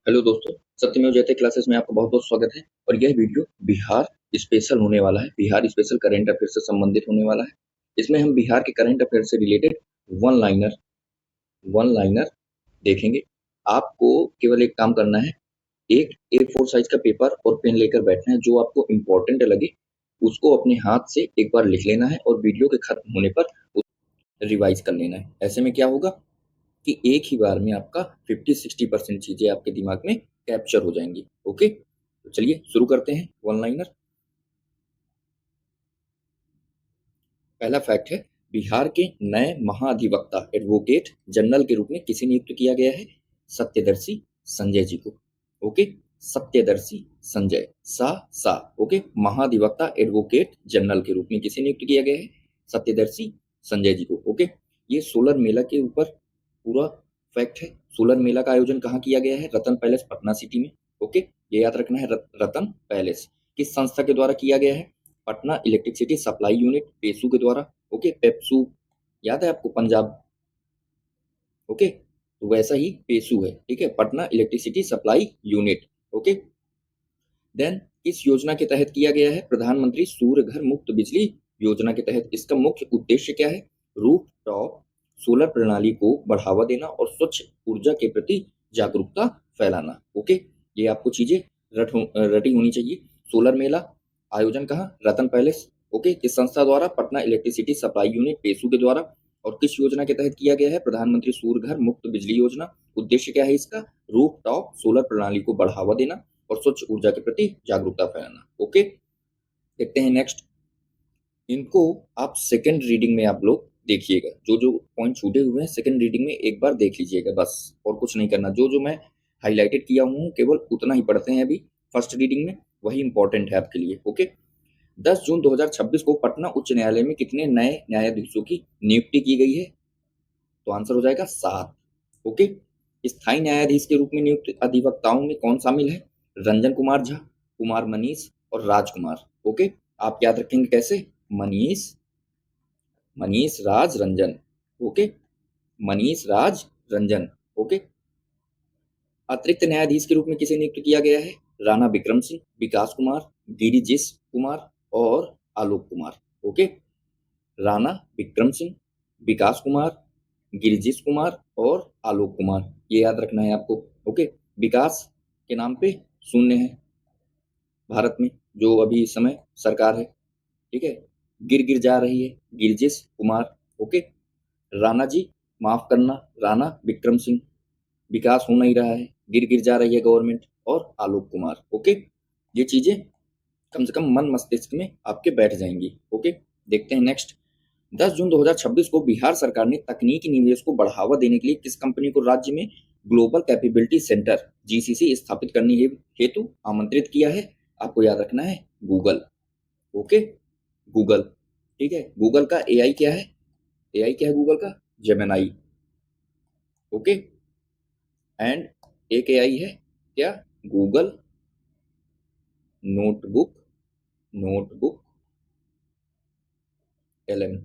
Hello दोस्तों, सत्यमेव जयते क्लासेस में आपका बहुत-बहुत स्वागत है और यह वीडियो बिहार स्पेशल होने वाला है। बिहार स्पेशल करंट अफेयर से संबंधित होने वाला है। इसमें हम बिहार के करंट अफेयर से related one liner one liner देखेंगे। आपको केवल एक काम करना है, एक A4 साइज का पेपर और पेन लेकर बैठना है। जो आपको इम्पोर्टेंट लगे उसको अपने हाथ से एक बार लिख लेना है और वीडियो के खत्म होने पर रिवाइज कर लेना है। ऐसे में क्या होगा कि एक ही बार में आपका 50-60% चीजें आपके दिमाग में कैप्चर हो जाएंगी। ओके, तो चलिए शुरू करते हैं वन लाइनर। पहला फैक्ट है, बिहार के नए महाधिवक्ता एडवोकेट जनरल के रूप में किसे नियुक्त किया गया है? सत्यदर्शी संजय जी को। ओके, सत्यदर्शी संजय सा ओके, महाधिवक्ता एडवोकेट जनरल के रूप में किसे नियुक्त किया गया है? सत्यदर्शी संजय जी को। ओके, ये सोलर मेला के ऊपर पूरा फैक्ट है। सोलर मेला का आयोजन कहाँ किया गया है? रतन पैलेस पटना सिटी में। ओके, ये याद रखना है, रतन पैलेस किस संस्था के द्वारा किया गया है? पटना इलेक्ट्रिसिटी सप्लाई यूनिट पेसू के द्वारा। ओके, पेप्सू याद है आपको, पंजाब। ओके, तो वैसा ही पेसू है। ठीक है, Patna electricity supply unit. Okay, then इस योजना के तहत किया गया है प्रधानमंत्री सूर्य घर मुफ्त बिजली योजना के तहत। इसका मुख्य उद्देश्य क्या है? रूफ टॉप सोलर प्रणाली को बढ़ावा देना और स्वच्छ ऊर्जा के प्रति जागरूकता फैलाना। ओके, ये आपको चीजें रटी होनी चाहिए। सोलर मेला आयोजन कहाँ? रतन पैलेस। ओके, किस संस्था द्वारा? पटना इलेक्ट्रिसिटी सप्लाई यूनिट पेसू के द्वारा। और किस योजना के तहत किया गया है? प्रधानमंत्री सूर्य घर मुफ्त बिजली योजना। उद्देश्य क्या है इसका? रूफ टॉप सोलर प्रणाली को बढ़ावा देना और स्वच्छ ऊर्जा के प्रति जागरूकता फैलाना। ओके, देखते हैं नेक्स्ट। इनको आप सेकंड रीडिंग में आप लोग देखिएगा। जो जो पॉइंट छूटे हुए हैं सेकंड रीडिंग में एक बार देख लीजिएगा, बस और कुछ नहीं करना। जो जो मैं हाईलाइटेड किया हूँ केवल उतना ही पढ़ते हैं अभी फर्स्ट रीडिंग में, वही इंपॉर्टेंट है आपके लिए। ओके, 10 जून 2026 को पटना उच्च न्यायालय में कितने नए न्यायाधीशों की नियुक्ति की गई है? तो आंसर हो जाएगा 7। ओके, स्थायी न्यायाधीश के रूप में नियुक्त अधिवक्ताओं में कौन शामिल है? रंजन कुमार झा, कुमार मनीष और राजकुमार। ओके, आप याद रखेंगे कैसे? मनीष राज रंजन। ओके, मनीष राज रंजन। ओके, अतिरिक्त न्यायाधीश के रूप में किसे नियुक्त किया गया है? राणा विक्रम सिंह, विकास कुमार, गिरिजेश कुमार और आलोक कुमार। ओके, राणा विक्रम सिंह, विकास कुमार, गिरिजेश कुमार और आलोक कुमार, ये याद रखना है आपको। ओके, विकास के नाम पे शून्य है भारत में जो अभी इस समय सरकार है। ठीक है, गिर जा रही है गिरिजेश कुमार। ओके, राणा जी माफ करना, राणा विक्रम सिंह, विकास हो नहीं रहा है, गिर जा रही है गवर्नमेंट, और आलोक कुमार। ओके, ये चीजें कम से कम मन मस्तिष्क में आपके बैठ जाएंगी। ओके, देखते हैं नेक्स्ट। 10 जून 2026 को बिहार सरकार ने तकनीकी निवेश को बढ़ावा देने के लिए किस कंपनी को राज्य में ग्लोबल कैपेबिलिटी सेंटर जीसीसी स्थापित करने हेतु आमंत्रित किया है? आपको याद रखना है, गूगल। Okay, Google. ठीक है, गूगल का एआई क्या है? एआई क्या है गूगल का? जेमिनाई। ओके, एंड एक एआई है क्या? गूगल नोटबुक 11,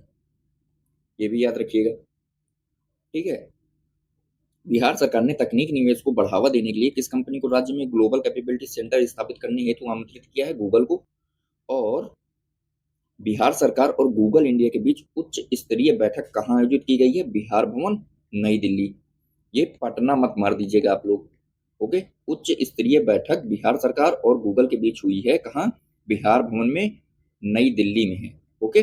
ये भी याद रखिएगा। ठीक है, बिहार सरकार ने तकनीक निवेश को बढ़ावा देने के लिए किस कंपनी को राज्य में ग्लोबल कैपेबिलिटी सेंटर स्थापित करने हेतु आमंत्रित किया है? गूगल को। और बिहार सरकार और गूगल इंडिया के बीच उच्च स्तरीय बैठक कहाँ आयोजित की गई है? बिहार भवन, नई दिल्ली। ये पटना मत मार दीजिएगा आप लोग। ओके, उच्च स्तरीय बैठक बिहार सरकार और गूगल के बीच हुई है कहाँ? बिहार भवन में, नई दिल्ली में है। ओके,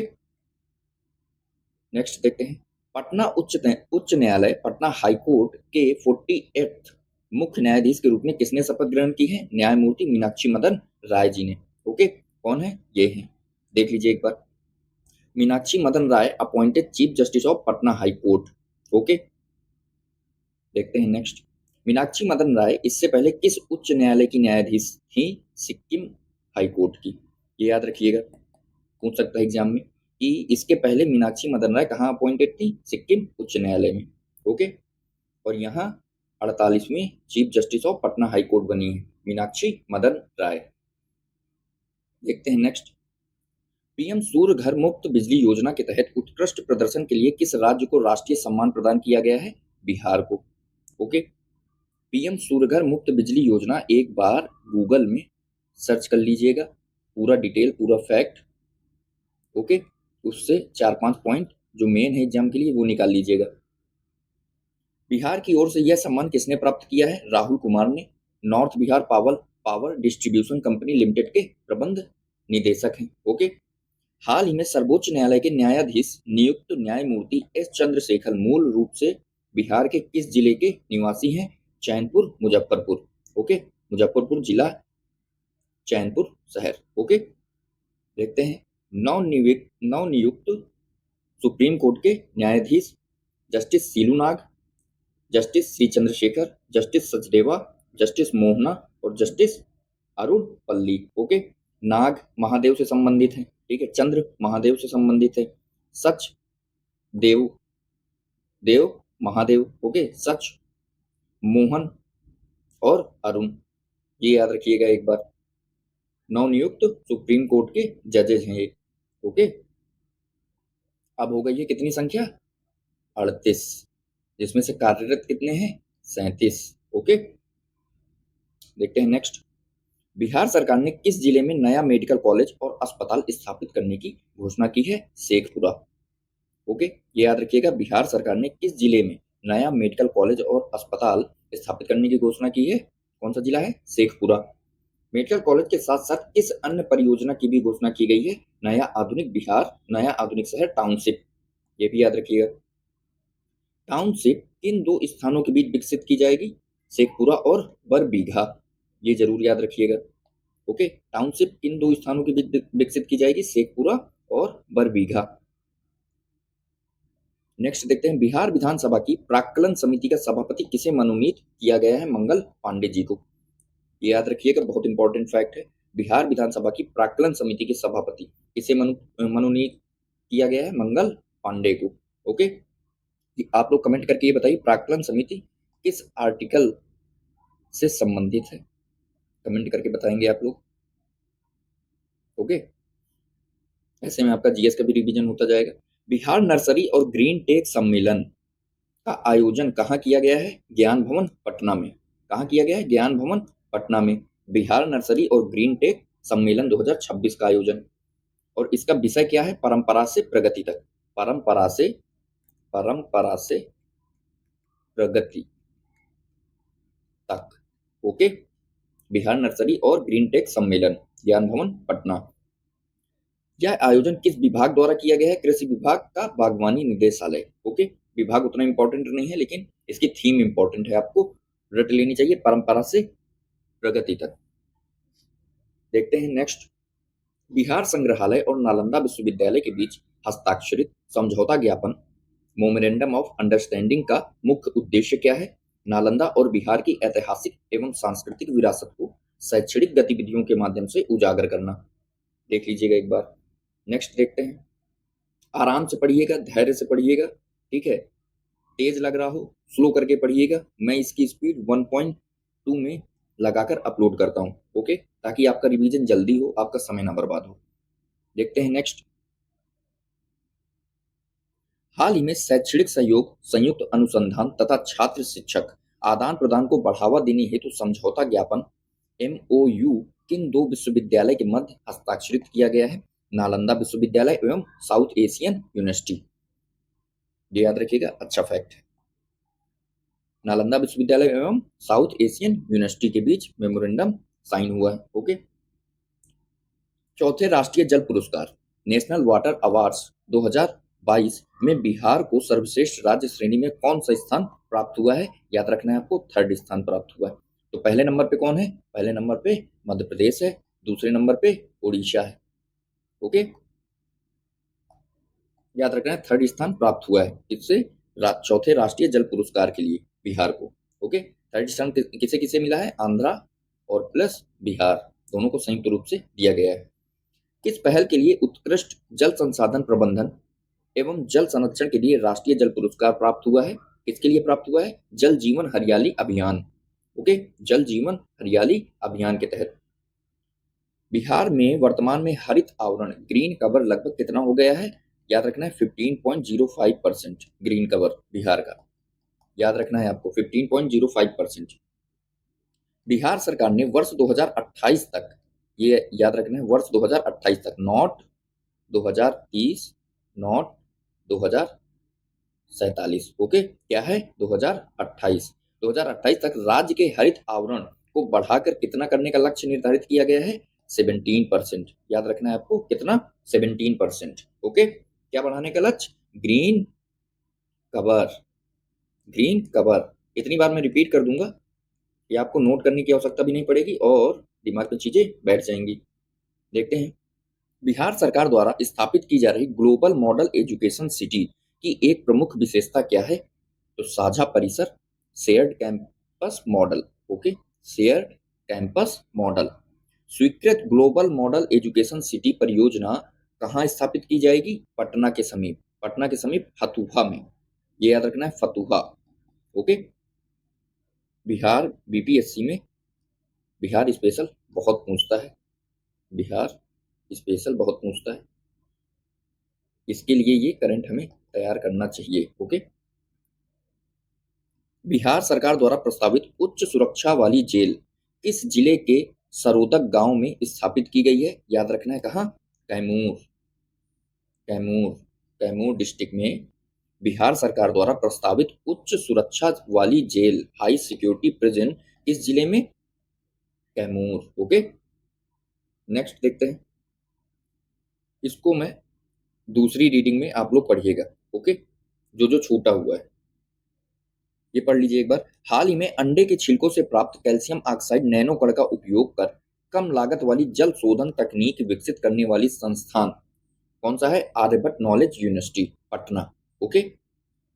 नेक्स्ट देखते हैं। पटना उच्च न्यायालय पटना हाईकोर्ट के 48th मुख्य न्यायाधीश के रूप में किसने शपथ ग्रहण की है? न्यायमूर्ति मीनाक्षी मदन राय जी ने। ओके, कौन है? ये है, देख लीजिए एक बार। Meenakshi Madan Rai appointed chief justice of Patna high court. Okay, देखते हैं नेक्स्ट। मीनाक्षी मदन राय इससे पहले किस उच्च न्यायालय की न्यायाधीश थी? सिक्किम हाई कोर्ट की। ये याद रखिएगा, पूछ सकता है एग्जाम में कि इसके पहले मीनाक्षी मदन राय कहाँ अपॉइंटेड थी? सिक्किम उच्च न्यायालय में। ओके, और यहाँ 48वीं chief justice of Patna high court बनी है मीनाक्षी मदन राय। देखते हैं नेक्स्ट। पीएम सूर्य घर मुफ्त बिजली योजना के तहत उत्कृष्ट प्रदर्शन के लिए किस राज्य को राष्ट्रीय सम्मान प्रदान किया गया है? बिहार को। ओके, पीएम सूर्यघर मुफ्त बिजली योजना एक बार गूगल में सर्च कर लीजिएगा, पूरा डिटेल, पूरा फैक्ट, ओके। उससे 4-5 पॉइंट जो मेन है एग्जाम के लिए वो निकाल लीजिएगा। बिहार की ओर से यह सम्मान किसने प्राप्त किया है? राहुल कुमार ने। North Bihar power distribution company limited के प्रबंध निदेशक हैं, ओके। हाल ही में सर्वोच्च न्यायालय के न्यायाधीश नियुक्त न्यायमूर्ति एस चंद्रशेखर मूल रूप से बिहार के किस जिले के निवासी हैं? चैनपुर, मुजफ्फरपुर, ओके। मुजफ्फरपुर जिला, चैनपुर शहर, ओके। देखते हैं नवनियुक्त सुप्रीम कोर्ट के न्यायाधीश justice Seelu Nag, justice C Chandrashekhar, justice Sachdeva, justice Mohana और जस्टिस अरुण पल्ली, ओके। नाग महादेव से संबंधित है, ठीक है। चंद्र महादेव से संबंधित है। सच देव महादेव, ओके। सच, मोहन और अरुण, ये याद रखिएगा एक बार। नवनियुक्त सुप्रीम कोर्ट के जजेज हैं ये, ओके। अब हो गई है कितनी संख्या? 38, जिसमें से कार्यरत कितने हैं? 37, ओके। देखते हैं नेक्स्ट। बिहार सरकार ने किस जिले में नया मेडिकल कॉलेज और अस्पताल स्थापित करने की घोषणा की है? शेखपुरा, ओके। ये याद रखिएगा, बिहार सरकार ने किस जिले में नया मेडिकल कॉलेज और अस्पताल स्थापित करने की घोषणा की है? कौन सा जिला है? शेखपुरा। मेडिकल कॉलेज के साथ साथ किस अन्य परियोजना की भी घोषणा की गई है? नया आधुनिक बिहार, नया आधुनिक शहर टाउनशिप, ये भी याद रखिएगा। टाउनशिप किन दो स्थानों के बीच विकसित की जाएगी? शेखपुरा और बरबीघा, ये जरूर याद रखिएगा, ओके। टाउनशिप किन दो स्थानों के बीच विकसित की जाएगी? शेखपुरा और बरबीघा। नेक्स्ट देखते हैं, बिहार विधानसभा की प्राक्कलन समिति का सभापति किसे मनोनीत किया गया है? मंगल पांडे जी को, ये याद रखिएगा, बहुत इंपॉर्टेंट फैक्ट है। बिहार विधानसभा की प्राक्कलन समिति के सभापति किसे मनोनीत किया गया है? मंगल पांडे को, ओके। आप लोग कमेंट करके ये बताइए, प्राक्कलन समिति किस आर्टिकल से संबंधित है? कमेंट करके बताएंगे आप लोग, ओके। ऐसे में आपका जीएस का भी रिवीजन होता जाएगा। बिहार नर्सरी और ग्रीन टेक सम्मेलन का आयोजन कहाँ किया गया है? ज्ञान भवन पटना में। कहाँ किया गया है? ज्ञान भवन पटना में। बिहार नर्सरी और ग्रीन टेक सम्मेलन 2026 का आयोजन, और इसका विषय क्या है? परंपरा से प्रगति तक, परंपरा से प्रगति तक, ओके। बिहार नर्सरी और ग्रीन टेक सम्मेलन, ज्ञान भवन पटना। यह आयोजन किस विभाग द्वारा किया गया है? कृषि विभाग का बागवानी निदेशालय, ओके। विभाग उतना इंपॉर्टेंट नहीं है, लेकिन इसकी थीम इंपॉर्टेंट है, आपको रट लेनी चाहिए, परंपरा से प्रगति तक। देखते हैं नेक्स्ट। बिहार संग्रहालय और नालंदा विश्वविद्यालय के बीच हस्ताक्षरित समझौता ज्ञापन मेमोरेंडम ऑफ अंडरस्टैंडिंग का मुख्य उद्देश्य क्या है? नालंदा और बिहार की ऐतिहासिक एवं सांस्कृतिक विरासत को शैक्षणिक गतिविधियों के माध्यम से उजागर करना। देख लीजिएगा एक बार। नेक्स्ट देखते हैं, आराम से पढ़िएगा, धैर्य से पढ़िएगा, ठीक है। तेज लग रहा हो स्लो करके पढ़िएगा, मैं इसकी स्पीड 1.2 में लगाकर अपलोड करता हूं, ओके, ताकि आपका रिवीजन जल्दी हो, आपका समय ना बर्बाद हो। देखते हैं नेक्स्ट। हाल ही में शैक्षणिक सहयोग, संयुक्त अनुसंधान तथा छात्र शिक्षक आदान प्रदान को बढ़ावा देने हेतु समझौता ज्ञापन MOU किन दो विश्वविद्यालय के मध्य हस्ताक्षरित किया गया है? नालंदा विश्वविद्यालय एवं साउथ एशियन यूनिवर्सिटी, ये याद रखिएगा, अच्छा फैक्ट है। नालंदा विश्वविद्यालय एवं साउथ एशियन यूनिवर्सिटी के बीच मेमोरेंडम साइन हुआ है, ओके। चौथे राष्ट्रीय जल पुरस्कार नेशनल वाटर अवार्ड्स 2022 में बिहार को सर्वश्रेष्ठ राज्य श्रेणी में कौन सा स्थान प्राप्त हुआ है? याद रखना है आपको, 3rd स्थान प्राप्त हुआ है। तो पहले नंबर पे कौन है? पहले नंबर पे मध्य प्रदेश है, दूसरे नंबर पे उड़ीसा है, ओके। याद रखना है 3rd स्थान प्राप्त हुआ है इससे चौथे राष्ट्रीय जल पुरस्कार के लिए बिहार को, ओके। 3rd स्थान किसे किसे मिला है? आंध्रा और प्लस बिहार, दोनों को संयुक्त रूप से दिया गया है। किस पहल के लिए उत्कृष्ट जल संसाधन प्रबंधन एवं जल संरक्षण के लिए राष्ट्रीय जल पुरस्कार प्राप्त हुआ है? किसके लिए प्राप्त हुआ है? जल जीवन हरियाली अभियान, ओके, जल जीवन हरियाली अभियान के तहत। बिहार में वर्तमान में हरित आवरण ग्रीन कवर लगभग कितना हो गया है? याद रखना है 15.05% ग्रीन कवर बिहार का, याद रखना है आपको 15.05%। बिहार सरकार ने वर्ष 2028 तक, ये याद रखना है, वर्ष 2028 तक, नॉट 2030, नॉट 2047, ओके, क्या है 2028, 2028 तक राज्य के हरित आवरण को बढ़ाकर कितना करने का लक्ष्य निर्धारित किया गया है? 17%। याद रखना है आपको, कितना? 17%, ओके। क्या बढ़ाने का लक्ष्य? Green cover, green cover. इतनी बार मैं रिपीट कर दूंगा, ये आपको नोट करने की आवश्यकता भी नहीं पड़ेगी और दिमाग में चीजें बैठ जाएंगी। देखते हैं, बिहार सरकार द्वारा स्थापित की जा रही ग्लोबल मॉडल एजुकेशन सिटी की एक प्रमुख विशेषता क्या है? तो साझा परिसर, shared campus model, okay, shared campus model. स्वीकृत ग्लोबल मॉडल एजुकेशन सिटी परियोजना कहाँ स्थापित की जाएगी? पटना के समीप, पटना के समीप फतुहा में, ये याद रखना है, फतुहा, ओके। बिहार बीपीएससी में बिहार स्पेशल बहुत पूछता है, बिहार स्पेशल बहुत पूछता है, इसके लिए ये करंट हमें तैयार करना चाहिए, ओके। बिहार सरकार द्वारा प्रस्तावित उच्च सुरक्षा वाली जेल किस जिले के सरोदक गांव में स्थापित की गई है? याद रखना है, कहाँ? कैमूर, कैमूर, कैमूर डिस्ट्रिक्ट में बिहार सरकार द्वारा प्रस्तावित उच्च सुरक्षा वाली जेल, हाई सिक्योरिटी प्रिजन, किस जिले में? कैमूर, ओके। नेक्स्ट देखते हैं, इसको मैं दूसरी रीडिंग में आप लोग पढ़िएगा, ओके, जो जो छूटा हुआ है ये पढ़ लीजिए एक बार। हाल ही में अंडे के छिलकों से प्राप्त कैल्शियम ऑक्साइड नैनो कण का उपयोग कर कम लागत वाली जल शोधन तकनीक विकसित करने वाली संस्थान कौन सा है? Aryabhatta knowledge university, Patna, okay.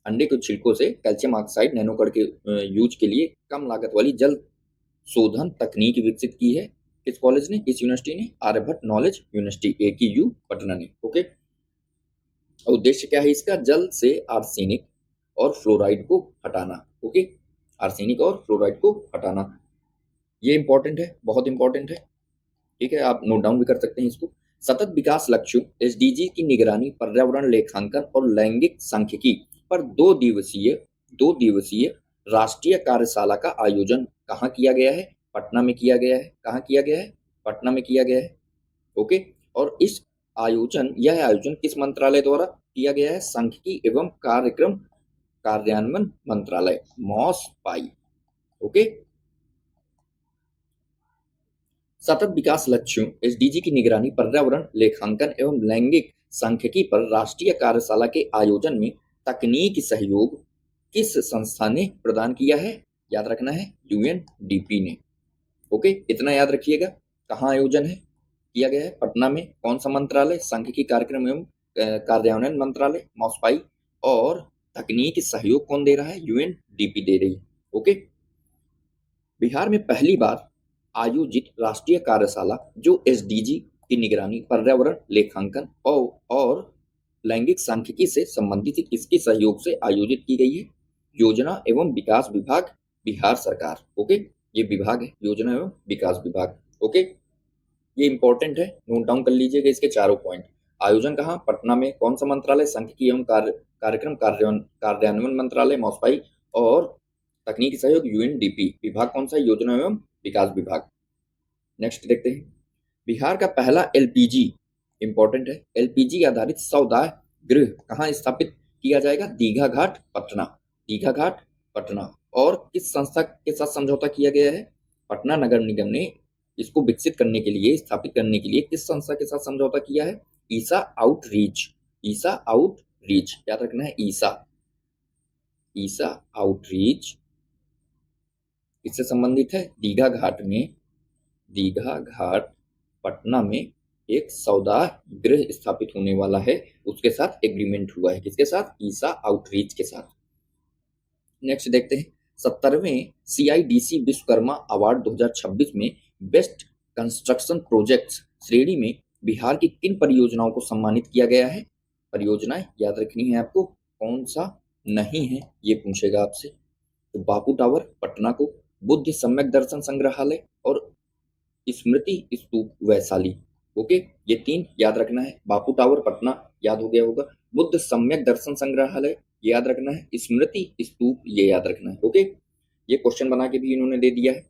अंडे के छिलकों से कैल्शियम ऑक्साइड नैनो कण के यूज के लिए कम लागत वाली जल शोधन तकनीक विकसित की है किस कॉलेज ने? इस यूनिवर्सिटी ने, Aryabhatta knowledge university, AKU Patna ने, ओके। उद्देश्य क्या है इसका? जल से आर्सेनिक और फ्लोराइड को हटाना, ओके, आर्सेनिक और फ्लोराइड को हटाना। ये इंपॉर्टेंट है, बहुत इंपॉर्टेंट है, ठीक है, आप नोट डाउन भी कर सकते हैं इसको। सतत विकास लक्ष्यों SDG की निगरानी, पर्यावरण लेखांकन और लैंगिक सांख्यिकी पर दो दिवसीय राष्ट्रीय कार्यशाला का आयोजन कहाँ किया गया है? पटना में किया गया है। कहाँ किया गया है? पटना में किया गया है, ओके। और यह आयोजन किस मंत्रालय द्वारा किया गया है? सांख्यिकी एवं कार्यक्रम कार्यान्वयन मंत्रालय, MOSPI, ओके। सतत विकास लक्ष्यों SDG की निगरानी, पर्यावरण लेखांकन एवं लैंगिक सांख्यिकी पर राष्ट्रीय कार्यशाला के आयोजन में तकनीकी सहयोग किस संस्था ने प्रदान किया है? याद रखना है, UNDP ने, ओके, इतना याद रखिएगा। कहाँ आयोजन है किया गया है? पटना में। कौन सा मंत्रालय? सांख्यिकी कार्यक्रम एवं कार्यान्वयन मंत्रालय, MOSPI। और तकनीकी सहयोग कौन दे रहा है? UNDP दे रही है, ओके। बिहार में पहली बार आयोजित राष्ट्रीय कार्यशाला जो SDG की निगरानी, पर्यावरण लेखांकन और लैंगिक सांख्यिकी से संबंधित किसके सहयोग से आयोजित की गई है? योजना एवं विकास विभाग, बिहार सरकार, ओके। ये विभाग है, योजना एवं विकास विभाग, ओके। ये इंपॉर्टेंट है, नोट डाउन कर लीजिएगा इसके चारों पॉइंट। आयोजन कहाँ? पटना में। कौन सा मंत्रालय? सांख्यिकी एवं कार्यक्रम कार्यान्वयन मंत्रालय, MOSPI। और तकनीकी सहयोग UNDP। विभाग कौन सा? योजना एवं विकास विभाग। नेक्स्ट देखते हैं, बिहार का पहला LPG, इंपॉर्टेंट है, LPG आधारित सौदा गृह कहाँ स्थापित किया जाएगा? दीघा घाट, पटना, दीघा घाट, पटना। और किस संस्था के साथ समझौता किया गया है? पटना नगर निगम ने इसको विकसित करने के लिए, स्थापित करने के लिए किस संस्था के साथ समझौता किया है? ईसा आउटरीच, ईसा आउटरीच, याद रखना है, ईसा आउटरीच इससे संबंधित है। दीघा घाट में, दीघा घाट पटना में एक सौदा गृह स्थापित होने वाला है, उसके साथ एग्रीमेंट हुआ है, किसके साथ? ईसा आउटरीच के साथ। नेक्स्ट देखते हैं, 70वें CIDC विश्वकर्मा अवार्ड 2026 में बेस्ट कंस्ट्रक्शन प्रोजेक्ट्स श्रेणी में बिहार की किन परियोजनाओं को सम्मानित किया गया है? परियोजनाएं याद रखनी है आपको, कौन सा नहीं है ये पूछेगा आपसे। तो बापू टावर पटना को, बुद्ध सम्यक दर्शन संग्रहालय और स्मृति स्तूप वैशाली, ओके। ये तीन याद रखना है। बापू टावर पटना याद हो गया होगा, बुद्ध सम्यक दर्शन संग्रहालय याद रखना है, स्मृति स्तूप ये याद रखना है, ओके। ये क्वेश्चन बना के भी इन्होंने दे दिया है।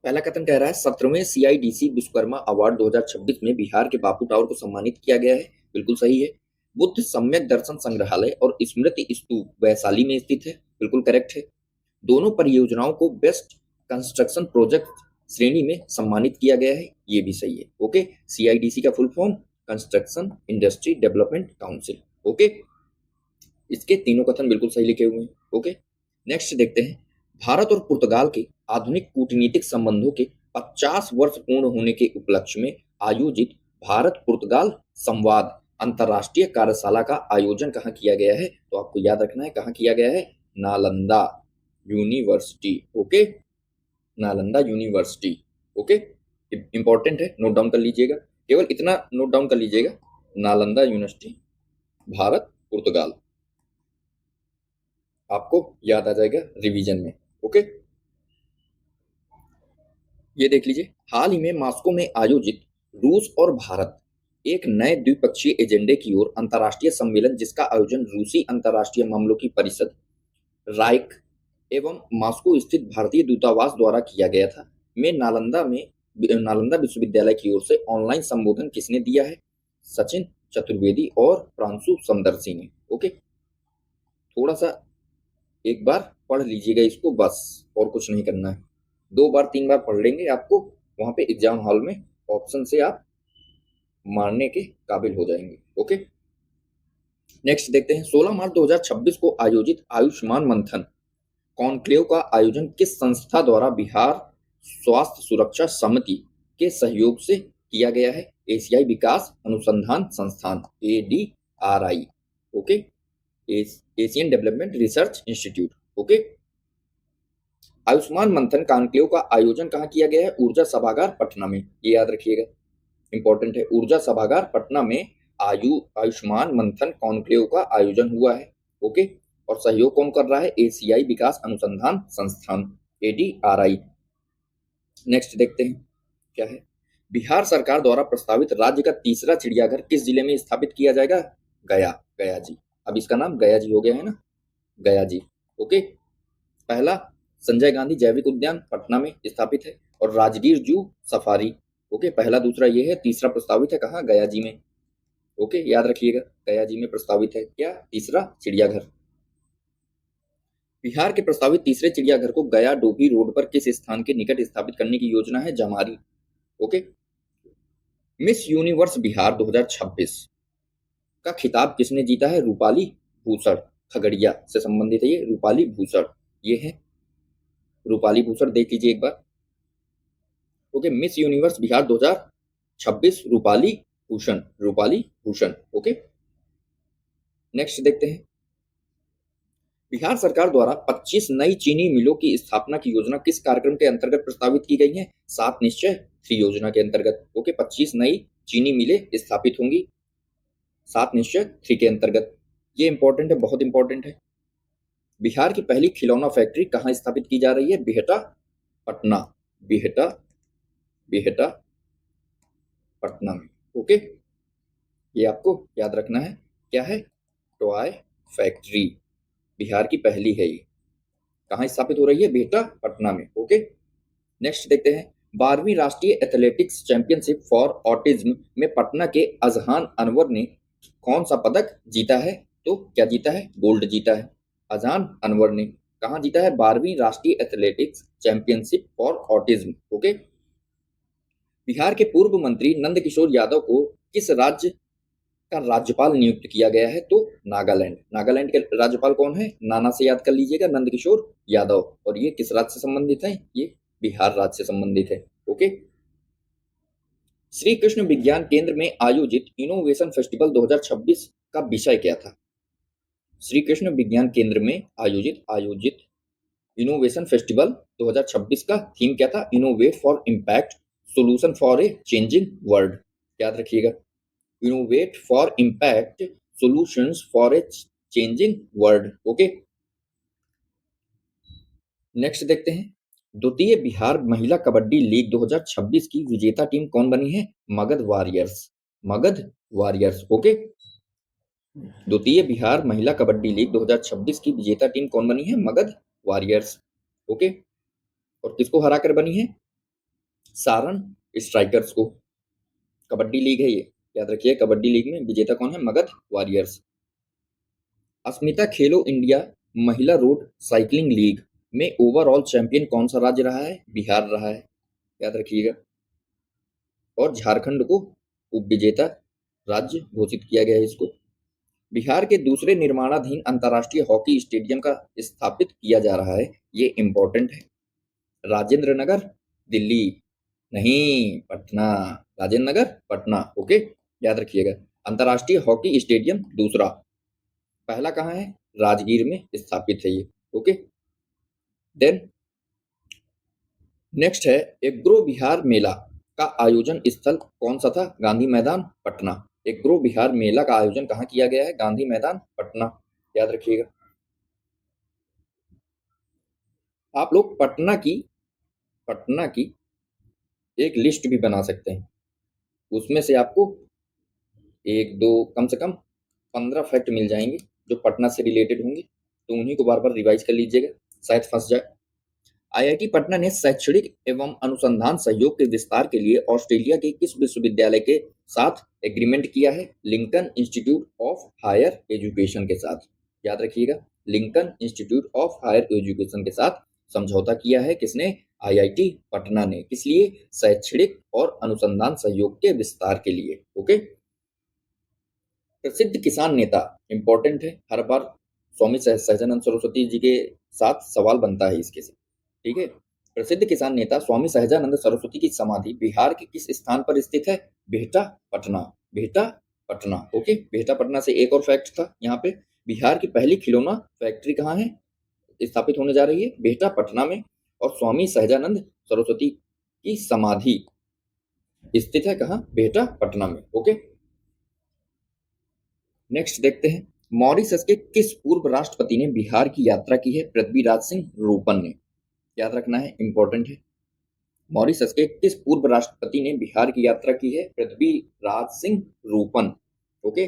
पहला कथन कह रहा है 17वें CIDC विश्वकर्मा अवार्ड 2026 में बिहार के बापू टावर को सम्मानित किया गया है। बिल्कुल सही है। बुद्ध सम्यक दर्शन संग्रहालय और स्मृति स्तूप वैशाली में स्थित है। बिल्कुल करेक्ट है। दोनों परियोजनाओं को बेस्ट कंस्ट्रक्शन प्रोजेक्ट श्रेणी में सम्मानित किया गया है। ये भी सही है। ओके, CIDC का full form construction industry development council. Okay, इसके तीनों कथन बिल्कुल सही लिखे हुए हैं। ओके, नेक्स्ट देखते हैं। भारत और पुर्तगाल के आधुनिक कूटनीतिक संबंधों के 50 वर्ष पूर्ण होने के उपलक्ष्य में आयोजित भारत पुर्तगाल संवाद अंतर्राष्ट्रीय कार्यशाला का आयोजन कहाँ किया गया है? तो आपको याद रखना है कहाँ किया गया है। Nalanda university. Okay, Nalanda university. Okay, important है, नोट डाउन कर लीजिएगा। केवल इतना नोट डाउन कर लीजिएगा, नालंदा यूनिवर्सिटी, भारत पुर्तगाल, आपको याद आ जाएगा रिवीजन में। ओके, ये देख लीजिए। हाल ही में मॉस्को में आयोजित रूस और भारत एक नए द्विपक्षीय एजेंडे की ओर अंतर्राष्ट्रीय सम्मेलन, जिसका आयोजन रूसी अंतर्राष्ट्रीय मामलों की परिषद राइक एवं मॉस्को स्थित भारतीय दूतावास द्वारा किया गया था, में नालंदा विश्वविद्यालय की ओर से ऑनलाइन संबोधन किसने दिया है? सचिन चतुर्वेदी और प्रांशु समदर्शी ने। ओके, थोड़ा सा एक बार पढ़ लीजिएगा इसको, बस और कुछ नहीं करना है। 2 बार 3 बार पढ़ लेंगे, आपको वहां पे एग्जाम हॉल में ऑप्शन से आप मारने के काबिल हो जाएंगे। ओके, नेक्स्ट देखते हैं। 16 मार्च 2026 को आयोजित आयुष्मान मंथन कॉन्क्लेव का आयोजन किस संस्था द्वारा बिहार स्वास्थ्य सुरक्षा समिति के सहयोग से किया गया है? एशियाई विकास अनुसंधान संस्थान, ADRI। Okay, Asian development research institute. Okay, Ayushman मंथन कॉन्क्लेव का आयोजन कहाँ किया गया है? ऊर्जा सभागार पटना में। ये याद रखिएगा, इंपॉर्टेंट है। ऊर्जा सभागार पटना में आयुष्मान मंथन कॉन्क्लेव का आयोजन हुआ है। ओके, और सहयोग कौन कर रहा है? एशियाई विकास अनुसंधान संस्थान, ADRI। नेक्स्ट देखते हैं क्या है। बिहार सरकार द्वारा प्रस्तावित राज्य का तीसरा चिड़ियाघर किस जिले में स्थापित किया जाएगा? गया जी। अब इसका नाम गया जी हो गया है ना, गया जी। ओके, पहला संजय गांधी जैविक उद्यान पटना में स्थापित है, और राजगीर जू सफारी। ओके, पहला दूसरा ये है, तीसरा प्रस्तावित है कहाँ? गया जी में। ओके, याद रखिएगा, गया जी में प्रस्तावित है क्या? तीसरा चिड़ियाघर। बिहार के प्रस्तावित तीसरे चिड़ियाघर को गया डोभी रोड पर किस स्थान के निकट स्थापित करने की योजना है? जमारी। ओके, मिस यूनिवर्स बिहार 2026 का खिताब किसने जीता है? रूपाली भूषण, खगड़िया से संबंधित है ये, रूपाली भूषण। ये है रूपाली भूषण, देख लीजिए एक बार। Okay, Miss Universe Bihar 2026 Rupali Bhushan, Rupali Bhushan. Okay, next देखते हैं। बिहार सरकार द्वारा 25 नई चीनी मिलों की स्थापना की योजना किस कार्यक्रम के अंतर्गत प्रस्तावित की गई है? 7 निश्चय 3 योजना के अंतर्गत। ओके, 25 नई चीनी मिलें स्थापित होंगी 7 निश्चय 3 के अंतर्गत। ये इंपॉर्टेंट है, बहुत इंपॉर्टेंट है। बिहार की पहली खिलौना फैक्ट्री कहाँ स्थापित की जा रही है? बिहटा पटना, बिहटा पटना में। ओके, ये आपको याद रखना है, क्या है? टॉय फैक्ट्री बिहार की पहली है। ये कहाँ स्थापित हो रही है? बिहटा पटना में। ओके, नेक्स्ट देखते हैं। 12वीं राष्ट्रीय एथलेटिक्स चैंपियनशिप फॉर ऑटिज्म में पटना के अजहान अनवर ने कौन सा पदक जीता है? तो क्या जीता है? गोल्ड जीता है। अजहान अनवर ने कहाँ जीता है? 12वीं राष्ट्रीय athletics championship for autism. Okay, Bihar के पूर्व मंत्री नंदकिशोर यादव को किस राज्य का राज्यपाल नियुक्त किया गया है? तो नागालैंड। नागालैंड के राज्यपाल कौन है? नाना से याद कर लीजिएगा, नंदकिशोर यादव। और ये किस राज्य से संबंधित है? ये बिहार राज्य से संबंधित है। ओके, श्री कृष्ण विज्ञान केंद्र में आयोजित इनोवेशन फेस्टिवल 2026 का विषय क्या था? श्री कृष्ण विज्ञान केंद्र में आयोजित इनोवेशन फेस्टिवल 2026 का थीम क्या था? Innovate for impact, solution for a changing world. याद रखिएगा, innovate for impact, solutions for a changing world. Okay, next देखते हैं। द्वितीय बिहार महिला कबड्डी लीग 2026 की विजेता टीम कौन बनी है? Magadh warriors, Magadh warriors. Okay, द्वितीय बिहार महिला कबड्डी लीग 2026 की विजेता टीम कौन बनी है? मगध वॉरियर्स। ओके, और किसको हराकर बनी है? सारण स्ट्राइकर्स को। कबड्डी लीग है ये, याद रखिए, कबड्डी लीग में विजेता कौन है? मगध वॉरियर्स। अस्मिता खेलो इंडिया महिला रोड साइकिलिंग लीग में ओवरऑल चैंपियन कौन सा राज्य रहा है? बिहार रहा है, याद रखिएगा। और झारखंड को उपविजेता राज्य घोषित किया गया है इसको। बिहार के दूसरे निर्माणाधीन अंतर्राष्ट्रीय हॉकी स्टेडियम का स्थापित किया जा रहा है, ये इंपॉर्टेंट है। राजेंद्र नगर दिल्ली नहीं, पटना। राजेंद्र नगर पटना, ओके, याद रखिएगा। अंतर्राष्ट्रीय हॉकी स्टेडियम दूसरा, पहला कहाँ है? राजगीर में स्थापित है ये, ओके। देन नेक्स्ट है एग्रो बिहार मेला का आयोजन स्थल कौन सा था? गांधी मैदान पटना। एग्रो बिहार मेला का आयोजन कहाँ किया गया है? गांधी मैदान पटना, याद रखिएगा। आप लोग पटना की एक लिस्ट भी बना सकते हैं, उसमें से आपको एक दो कम से कम 15 फैक्ट मिल जाएंगे जो पटना से रिलेटेड होंगे, तो उन्हीं को बार बार रिवाइज कर लीजिएगा, शायद फंस जाए। आईआईटी पटना ने शैक्षणिक एवं अनुसंधान सहयोग के विस्तार के लिए ऑस्ट्रेलिया के किस विश्वविद्यालय के साथ एग्रीमेंट किया है? Lincoln institute of higher education के साथ, याद रखिएगा। Lincoln institute of higher education के साथ समझौता किया है किसने? आईआईटी पटना ने। किस लिए? शैक्षणिक और अनुसंधान सहयोग के विस्तार के लिए, ओके। प्रसिद्ध किसान नेता, इंपॉर्टेंट है, हर बार स्वामी सहजानंद सरस्वती जी के साथ सवाल बनता है इसके से, ठीक है। प्रसिद्ध किसान नेता स्वामी सहजानंद सरस्वती की समाधि बिहार के किस स्थान पर स्थित है? बिहटा पटना, बिहटा पटना, ओके। बिहटा पटना से एक और फैक्ट था यहाँ पे, बिहार की पहली खिलौना फैक्ट्री कहाँ है स्थापित होने जा रही है? बिहटा पटना में। और स्वामी सहजानंद सरस्वती की समाधि स्थित है कहाँ? बिहटा पटना में, ओके। नेक्स्ट देखते हैं, मॉरिशस के किस पूर्व राष्ट्रपति ने बिहार की यात्रा की है? पृथ्वीराज सिंह रूपन ने, याद रखना है, इंपॉर्टेंट है। मॉरिशस के किस पूर्व राष्ट्रपति ने बिहार की यात्रा की है? पृथ्वीराज सिंह रूपन, ओके।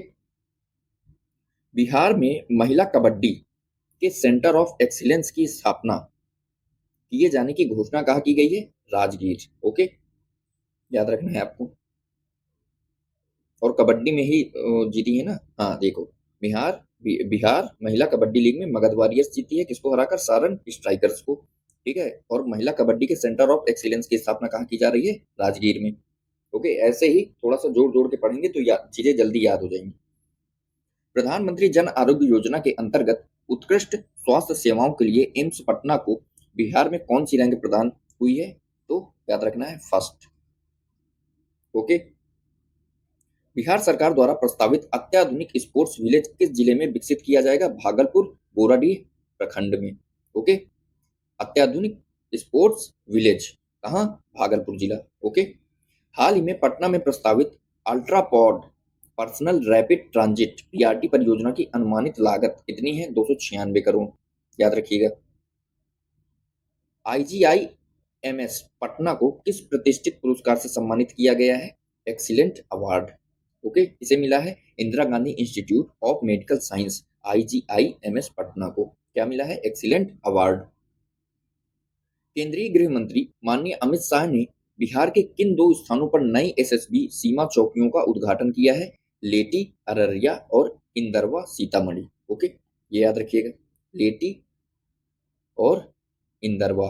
बिहार में महिला कबड्डी के सेंटर ऑफ एक्सीलेंस की स्थापना किए जाने की घोषणा कहाँ की गई है? राजगीर, ओके, याद रखना है आपको। और कबड्डी में ही जीती है ना, हाँ देखो, बिहार महिला कबड्डी लीग में मगध वॉरियर्स जीती है, किसको हराकर? सारण स्ट्राइकर्स को, ठीक है। और महिला कबड्डी के सेंटर ऑफ एक्सीलेंस की स्थापना कहाँ की जा रही है? राजगीर में, ओके। ऐसे ही थोड़ा सा जोड़ जोड़ के पढ़ेंगे तो चीजें जल्दी याद हो जाएंगी। प्रधानमंत्री जन आरोग्य योजना के अंतर्गत उत्कृष्ट स्वास्थ्य सेवाओं के लिए एम्स पटना को बिहार में कौन सी रैंक प्रदान हुई है? तो याद रखना है फर्स्ट, ओके। बिहार सरकार द्वारा प्रस्तावित अत्याधुनिक स्पोर्ट्स विलेज किस जिले में विकसित किया जाएगा? भागलपुर बोराडीह प्रखंड में, ओके। अत्याधुनिक स्पोर्ट्स विलेज कहाँ? भागलपुर जिला, ओके। हाल ही में पटना में प्रस्तावित अल्ट्रापॉड पर्सनल रैपिड ट्रांजिट पीआरटी परियोजना की अनुमानित लागत कितनी है? 296 करोड़, याद रखिएगा। आईजीआईएमएस पटना को किस प्रतिष्ठित पुरस्कार से सम्मानित किया गया है? Excellent award, okay. इसे मिला है Indira Gandhi institute of medical science, IGIMS Patna को क्या मिला है? Excellent award. केंद्रीय गृह मंत्री माननीय अमित शाह ने बिहार के किन दो स्थानों पर नई एसएसबी सीमा चौकियों का उद्घाटन किया है? लेटी अररिया और इंदरवा सीतामढ़ी, ओके, ये याद रखिएगा, लेटी और इंदरवा।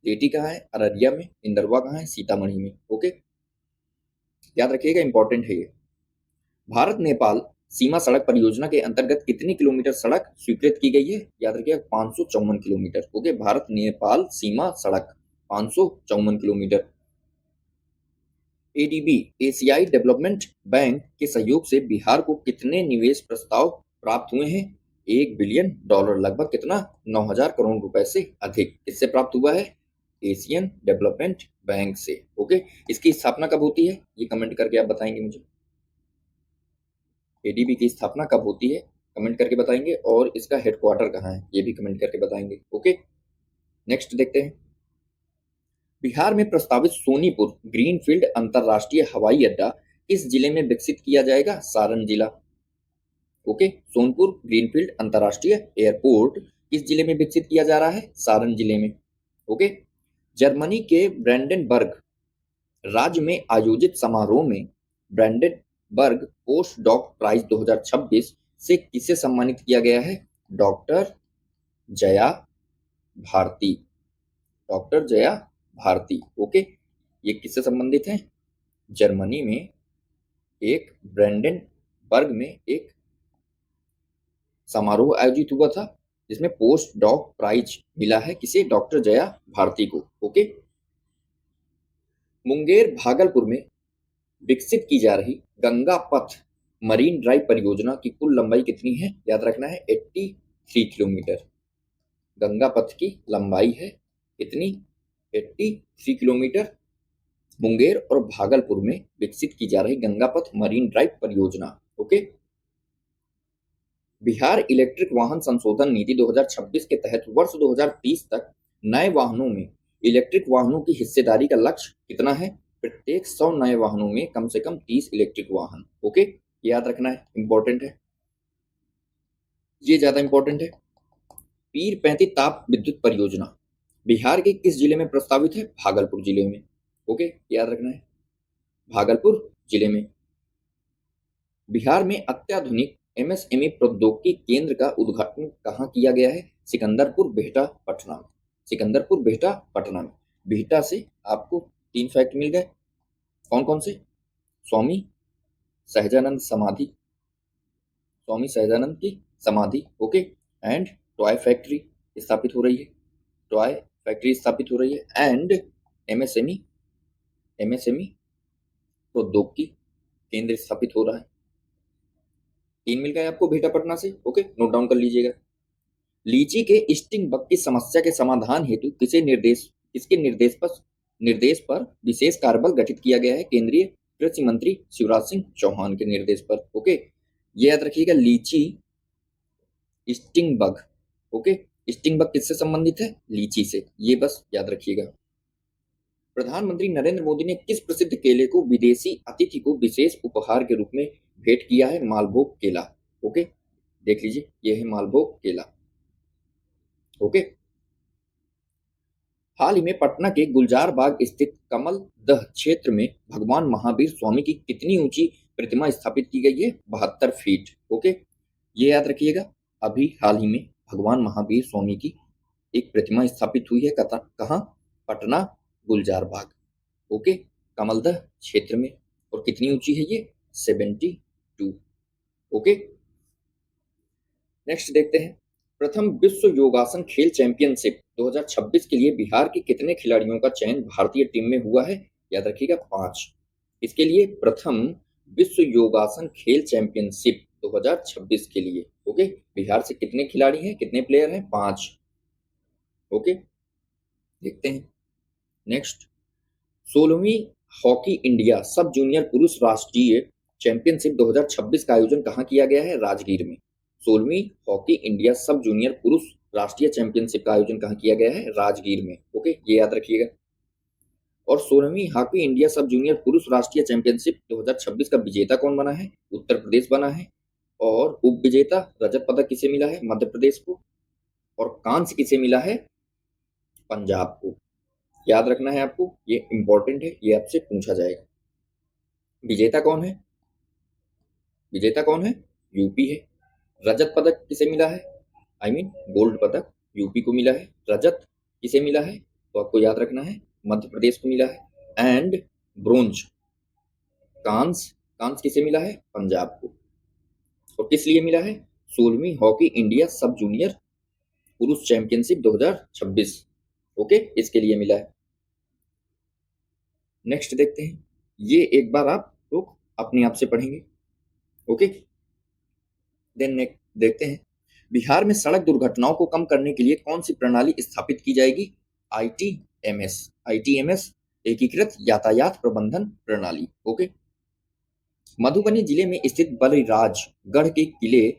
लेटी कहाँ है? अररिया में। इंदरवा कहाँ है? सीतामढ़ी में, ओके, याद रखिएगा, इंपॉर्टेंट है ये। भारत नेपाल सीमा सड़क परियोजना के अंतर्गत कितनी किलोमीटर सड़क स्वीकृत की गई है? याद रखिएगा 554 किलोमीटर, ओके। भारत नेपाल सीमा सड़क 554 किलोमीटर। एडीबी एशियाई डेवलपमेंट बैंक के सहयोग से बिहार को कितने निवेश प्रस्ताव प्राप्त हुए हैं? $1 बिलियन, लगभग कितना? 9,000 करोड़ रुपए से अधिक। किससे प्राप्त हुआ है? एशियन डेवलपमेंट बैंक से, ओके। इसकी स्थापना कब होती है? ये कमेंट करके आप बताएंगे मुझे। एडीबी की स्थापना कब होती है? कमेंट करके बताएंगे। और इसका हेडक्वार्टर कहाँ है? ये भी कमेंट करके बताएंगे, ओके। नेक्स्ट देखते हैं, बिहार में प्रस्तावित सोनीपुर ग्रीनफील्ड अंतरराष्ट्रीय हवाई अड्डा किस जिले में विकसित किया जाएगा? सारण जिला, ओके। सोनपुर ग्रीनफील्ड अंतरराष्ट्रीय एयरपोर्ट किस जिले में विकसित किया जा रहा है? सारण जिले में, ओके। जर्मनी के ब्रैंडेनबर्ग राज्य में आयोजित समारोह में ब्रांडेनबर्ग पोस्ट डॉक प्राइज 2026 से किसे सम्मानित किया गया है? Doctor Jaya Bharti. Doctor Jaya Bharti. Okay, ये किससे संबंधित है? जर्मनी में एक ब्रांडेनबर्ग में एक समारोह आयोजित हुआ था जिसमें पोस्ट डॉक प्राइज मिला है किसे? डॉक्टर जया भारती को। ओके, मुंगेर भागलपुर में विकसित की जा रही गंगा पथ मरीन ड्राइव परियोजना की कुल लंबाई कितनी है? याद रखना है 83 किलोमीटर। गंगा पथ की लंबाई है कितनी? 83 किलोमीटर। मुंगेर और भागलपुर में विकसित की जा रही गंगा पथ मरीन ड्राइव परियोजना। ओके, बिहार इलेक्ट्रिक वाहन संशोधन नीति 2026 के तहत वर्ष 2030 तक नए वाहनों में इलेक्ट्रिक वाहनों की हिस्सेदारी का लक्ष्य कितना है? प्रत्येक 100 नए वाहनों में कम से कम 30 इलेक्ट्रिक वाहन। ओके, याद रखना है, इंपॉर्टेंट है, ये ज्यादा इंपॉर्टेंट है। पीर पैंती ताप विद्युत परियोजना बिहार के किस जिले में प्रस्तावित है? भागलपुर जिले में। ओके, याद रखना है, भागलपुर जिले में। बिहार में अत्याधुनिक एमएसएमई प्रौद्योगिकी केंद्र का उद्घाटन कहाँ किया गया है? सिकंदरपुर बिहटा पटना में। सिकंदरपुर बिहटा पटना में। बिहटा से आपको 3 फैक्ट मिल गए। कौन कौन से? स्वामी सहजानंद समाधि, स्वामी सहजानंद की समाधि। ओके, एंड टॉय फैक्ट्री स्थापित हो रही है, टॉय फैक्ट्री स्थापित हो रही है, एंड एमएसएमई प्रौद्योगिकी केंद्र स्थापित हो रहा है। 3 मिल गए आपको बिहटा पटना से। ओके, नोट डाउन कर लीजिएगा। लीची के स्टिंग बग की समस्या के समाधान हेतु किसके निर्देश पर विशेष कार्यबल गठित किया गया है? केंद्रीय कृषि मंत्री शिवराज सिंह चौहान के निर्देश पर। ओके, ये याद रखिएगा, लीची sting bug. Okay, sting bug किससे संबंधित है? लीची से, ये बस याद रखिएगा। प्रधानमंत्री नरेंद्र मोदी ने किस प्रसिद्ध केले को विदेशी अतिथि को विशेष उपहार के रूप में भेंट किया है? मालभोग केला। ओके, देख लीजिए, यह है मालभोग केला। ओके, हाल ही में पटना के गुलजार बाग स्थित कमल दह क्षेत्र में भगवान महावीर स्वामी की कितनी ऊंची प्रतिमा स्थापित की गई है? 72 फीट। ओके, ये याद रखिएगा, अभी हाल ही में भगवान महावीर स्वामी की एक प्रतिमा स्थापित हुई है। कहाँ? पटना गुलजार बाग। ओके, कमलदह क्षेत्र में। और कितनी ऊंची है ये? 72। ओके, नेक्स्ट देखते हैं। प्रथम विश्व योगासन खेल चैंपियनशिप 2026 के लिए बिहार के कितने खिलाड़ियों का चयन भारतीय टीम में हुआ है? याद रखिएगा, 5। इसके लिए प्रथम विश्व योगासन खेल चैंपियनशिप 2026 के लिए ओके बिहार से कितने खिलाड़ी हैं, कितने प्लेयर हैं? 5। ओके, देखते हैं नेक्स्ट। 16वीं हॉकी इंडिया सब जूनियर पुरुष राष्ट्रीय चैंपियनशिप 2026 का आयोजन कहाँ किया गया है? राजगीर में। 16वीं हॉकी इंडिया सब जूनियर पुरुष राष्ट्रीय चैंपियनशिप का आयोजन कहाँ किया गया है? राजगीर में। ओके, ये याद रखिएगा। और 16वीं हॉकी इंडिया सब जूनियर पुरुष राष्ट्रीय चैंपियनशिप 2026 का विजेता कौन बना है? उत्तर प्रदेश बना है। और उप विजेता रजत पदक किसे मिला है? मध्य प्रदेश को। और कांस्य किसे मिला है? पंजाब को। याद रखना है आपको, ये इंपॉर्टेंट है, ये आपसे पूछा जाएगा। विजेता कौन है? विजेता कौन है? यूपी है। रजत पदक किसे मिला है? गोल्ड पदक यूपी को मिला है। रजत किसे मिला है? तो आपको याद रखना है, मध्य प्रदेश को मिला है। एंड ब्रोंज कांस्य किसे मिला है? पंजाब को। और किस लिए मिला है? 16वीं हॉकी इंडिया सब जूनियर पुरुष चैंपियनशिप 2026 ओके, इसके लिए मिला है। नेक्स्ट देखते हैं, ये एक बार आप लोग अपने आप से पढ़ेंगे। ओके, देन नेक्स्ट देखते हैं, बिहार में सड़क दुर्घटनाओं को कम करने के लिए कौन सी प्रणाली स्थापित की जाएगी? आईटीएमएस एकीकृत यातायात प्रबंधन प्रणाली। ओके, मधुबनी जिले में स्थित बलिराजगढ़ के किले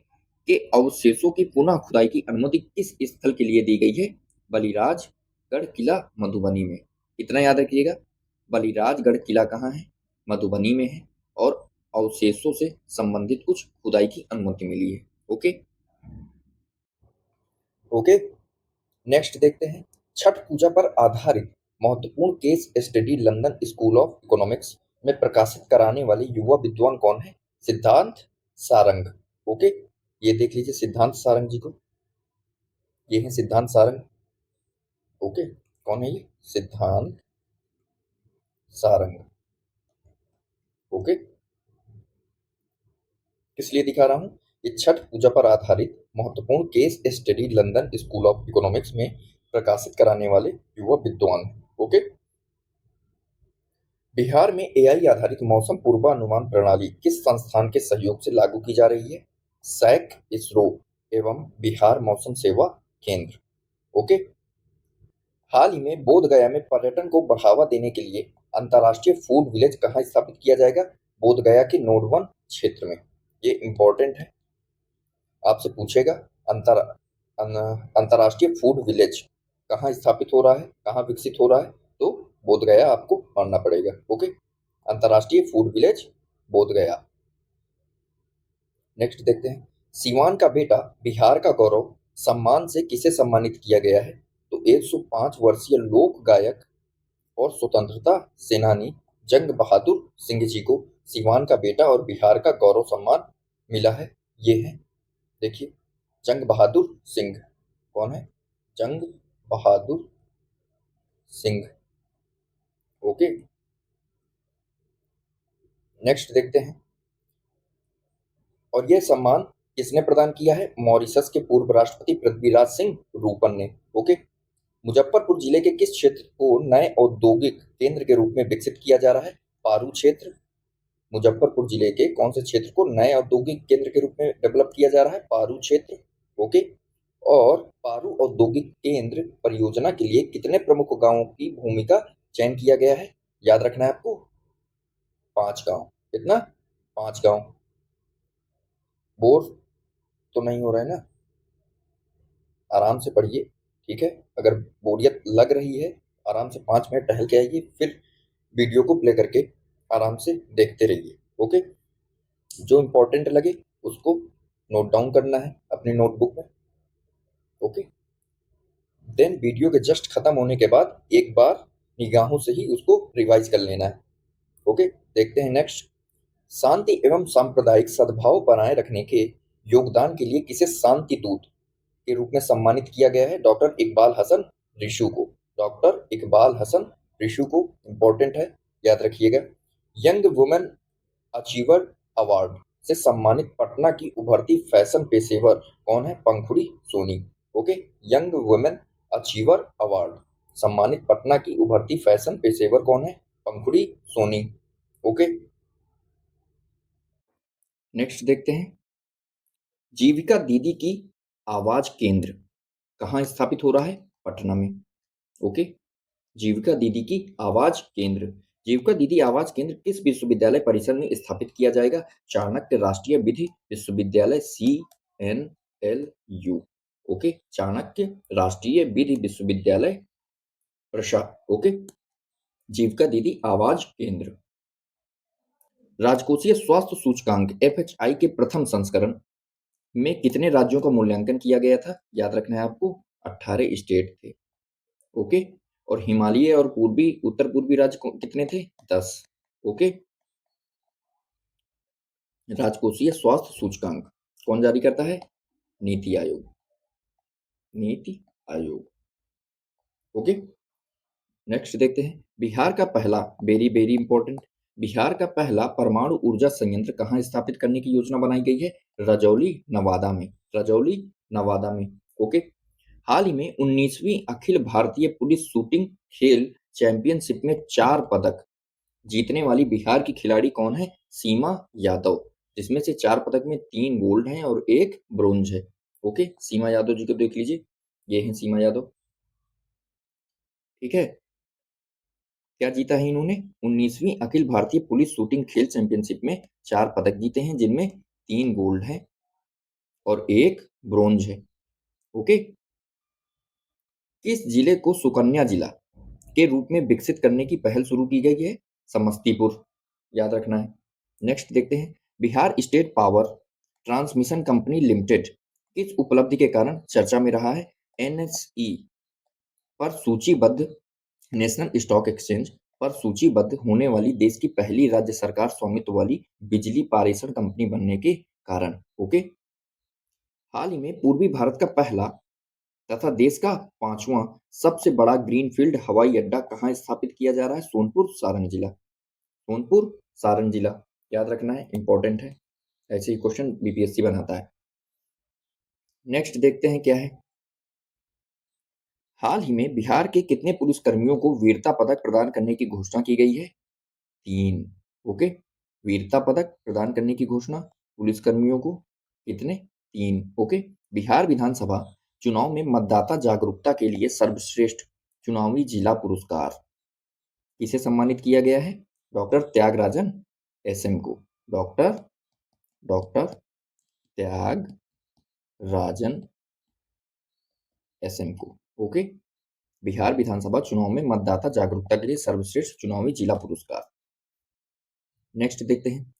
के अवशेषों की पुनः खुदाई की अनुमति किस स्थल के लिए दी गई है? बलिराजगढ़ किला मधुबनी में। इतना याद रखिएगा, बलिराजगढ़ किला कहाँ है? मधुबनी में है। और अवशेषों से संबंधित कुछ खुदाई की अनुमति मिली है। ओके ओके, नेक्स्ट देखते हैं, छठ पूजा पर आधारित महत्वपूर्ण case study London school of economics में प्रकाशित कराने वाले युवा विद्वान कौन है? सिद्धांत सारंग। ओके, ये देख लीजिए सिद्धांत सारंग जी को, ये है सिद्धांत सारंग। ओके, कौन है ये? सिद्धांत सारंग। ओके, किस लिए दिखा रहा हूं? ये छठ पूजा पर आधारित महत्वपूर्ण case study London school of economics में प्रकाशित कराने वाले युवा विद्वान। ओके, बिहार में एआई आधारित मौसम पूर्वानुमान प्रणाली किस संस्थान के सहयोग से लागू की जा रही है? सैक, इसरो एवं बिहार मौसम सेवा केंद्र। ओके, हाल ही में बोध गया में पर्यटन को बढ़ावा देने के लिए अंतर्राष्ट्रीय फूड विलेज कहाँ स्थापित किया जाएगा? बोध गया के नोड 1 क्षेत्र में। ये इंपॉर्टेंट है, आपसे पूछेगा। अंतर्राष्ट्रीय फूड विलेज कहाँ स्थापित हो रहा है, कहाँ विकसित हो रहा है? तो बोध गया आपको मानना पड़ेगा। ओके, अंतर्राष्ट्रीय फूड विलेज बोध गया। नेक्स्ट देखते हैं, सीवान का बेटा बिहार का गौरव सम्मान से किसे सम्मानित किया गया है? तो 105 वर्षीय लोक गायक और स्वतंत्रता सेनानी जंग बहादुर सिंह जी को सीवान का बेटा और बिहार का गौरव सम्मान मिला है। ये है, देखिए, जंग बहादुर सिंह। कौन है? जंग बहादुर सिंह। ओके, नेक्स्ट देखते हैं, और यह सम्मान किसने प्रदान किया है? मॉरिशस के पूर्व राष्ट्रपति पृथ्वीराज सिंह रूपन ने। ओके, मुजफ्फरपुर जिले के किस क्षेत्र को नए औद्योगिक केंद्र के रूप में विकसित किया जा रहा है? पारू क्षेत्र। मुजफ्फरपुर जिले के कौन से क्षेत्र को नए औद्योगिक केंद्र के रूप में डेवलप किया जा रहा है? पारू क्षेत्र। ओके, और पारू औद्योगिक केंद्र परियोजना के लिए कितने प्रमुख गांवों की भूमि का चयन किया गया है? याद रखना है आपको, 5 गांव। कितना? 5 गांव। बोर तो नहीं हो रहा है ना? आराम से पढ़िए, ठीक है? अगर बोरियत लग रही है, आराम से 5 मिनट टहल के आइए, फिर वीडियो को प्ले करके आराम से देखते रहिए। ओके, जो इंपॉर्टेंट लगे उसको नोट डाउन करना है अपनी नोटबुक में। ओके, देन वीडियो के जस्ट खत्म होने के बाद एक बार निगाहों से ही उसको रिवाइज कर लेना है। ओके, देखते हैं नेक्स्ट, शांति एवं सांप्रदायिक सद्भाव बनाए रखने के योगदान के लिए किसे शांति दूत के रूप में सम्मानित किया गया है? डॉक्टर इकबाल हसन रिशु को। डॉक्टर इकबाल हसन रिशु को, इंपॉर्टेंट है, याद रखिएगा। यंग वुमेन अचीवर अवार्ड से सम्मानित पटना की उभरती फैशन पेशेवर कौन है? Pankhuri Soni. Okay, young women achiever award सम्मानित पटना की उभरती फैशन पेशेवर कौन है? पंखुड़ी सोनी। ओके, नेक्स्ट देखते हैं, जीविका दीदी की आवाज केंद्र कहाँ स्थापित हो रहा है? पटना में। ओके, जीविका दीदी की आवाज केंद्र, जीविका दीदी आवाज केंद्र किस विश्वविद्यालय परिसर में स्थापित किया जाएगा? चाणक्य राष्ट्रीय विधि विश्वविद्यालय, CNLU। ओके, चाणक्य राष्ट्रीय विधि विश्वविद्यालय ओके, जीविका दीदी आवाज केंद्र। राजकोषीय स्वास्थ्य सूचकांक FHI के प्रथम संस्करण में कितने राज्यों का मूल्यांकन किया गया था? याद रखना है आपको, 18 स्टेट थे। ओके, और हिमालय और उत्तर पूर्वी राज्य कितने थे? 10। ओके, राजकोषीय स्वास्थ्य सूचकांक कौन जारी करता है? नीति आयोग। नीति आयोग। ओके, नेक्स्ट देखते हैं, बिहार का पहला, वेरी वेरी इंपॉर्टेंट, बिहार का पहला परमाणु ऊर्जा संयंत्र कहाँ स्थापित करने की योजना बनाई गई है? रजौली, नवादा में। रजौली, नवादा में। ओके, हाल ही में 19वीं अखिल भारतीय पुलिस शूटिंग खेल चैंपियनशिप में 4 पदक जीतने वाली बिहार की खिलाड़ी कौन है? सीमा यादव, जिसमें से 4 पदक में 3 गोल्ड हैं और 1 ब्रोंज है। ओके, सीमा यादव जी को देख लीजिए, ये हैं सीमा यादव। ठीक है, क्या जीता है इन्होंने? 19वीं अखिल भारतीय पुलिस शूटिंग खेल चैंपियनशिप में 4 पदक जीते हैं, जिनमें 3 गोल्ड हैं और 1 ब्रोंज है। ओके, किस जिले को सुकन्या जिला के रूप में विकसित करने की पहल शुरू की गई है? समस्तीपुर, याद रखना है। नेक्स्ट देखते हैं, Bihar state power transmission company limited किस उपलब्धि के कारण चर्चा में रहा है? NSE पर सूचीबद्ध नेशनल स्टॉक एक्सचेंज पर सूचीबद्ध होने वाली देश की पहली राज्य सरकार स्वामित्व वाली बिजली पारेषण कंपनी बनने के कारण। ओके। हाल ही में पूर्वी भारत का पहला तथा देश का 5वां सबसे बड़ा ग्रीनफील्ड हवाई अड्डा कहाँ स्थापित किया जा रहा है? सोनपुर सारंग जिला। सोनपुर सारंग जिला याद रखना है, इंपॉर्टेंट है, ऐसे ही क्वेश्चन बीपीएससी बनाता है। नेक्स्ट देखते हैं क्या है। हाल ही में बिहार के कितने पुलिसकर्मियों को वीरता पदक प्रदान करने की घोषणा की गई है? 3। ओके। वीरता पदक प्रदान करने की घोषणा पुलिसकर्मियों को कितने? 3। ओके। बिहार विधानसभा चुनाव में मतदाता जागरूकता के लिए सर्वश्रेष्ठ चुनावी जिला पुरस्कार किसे सम्मानित किया गया है? डॉक्टर त्यागराजन एसएम को। डॉक्टर डॉक्टर त्यागराजन एसएम को। ओके। बिहार विधानसभा चुनाव में मतदाता जागरूकता के लिए सर्वश्रेष्ठ चुनावी जिला पुरस्कार। नेक्स्ट देखते हैं,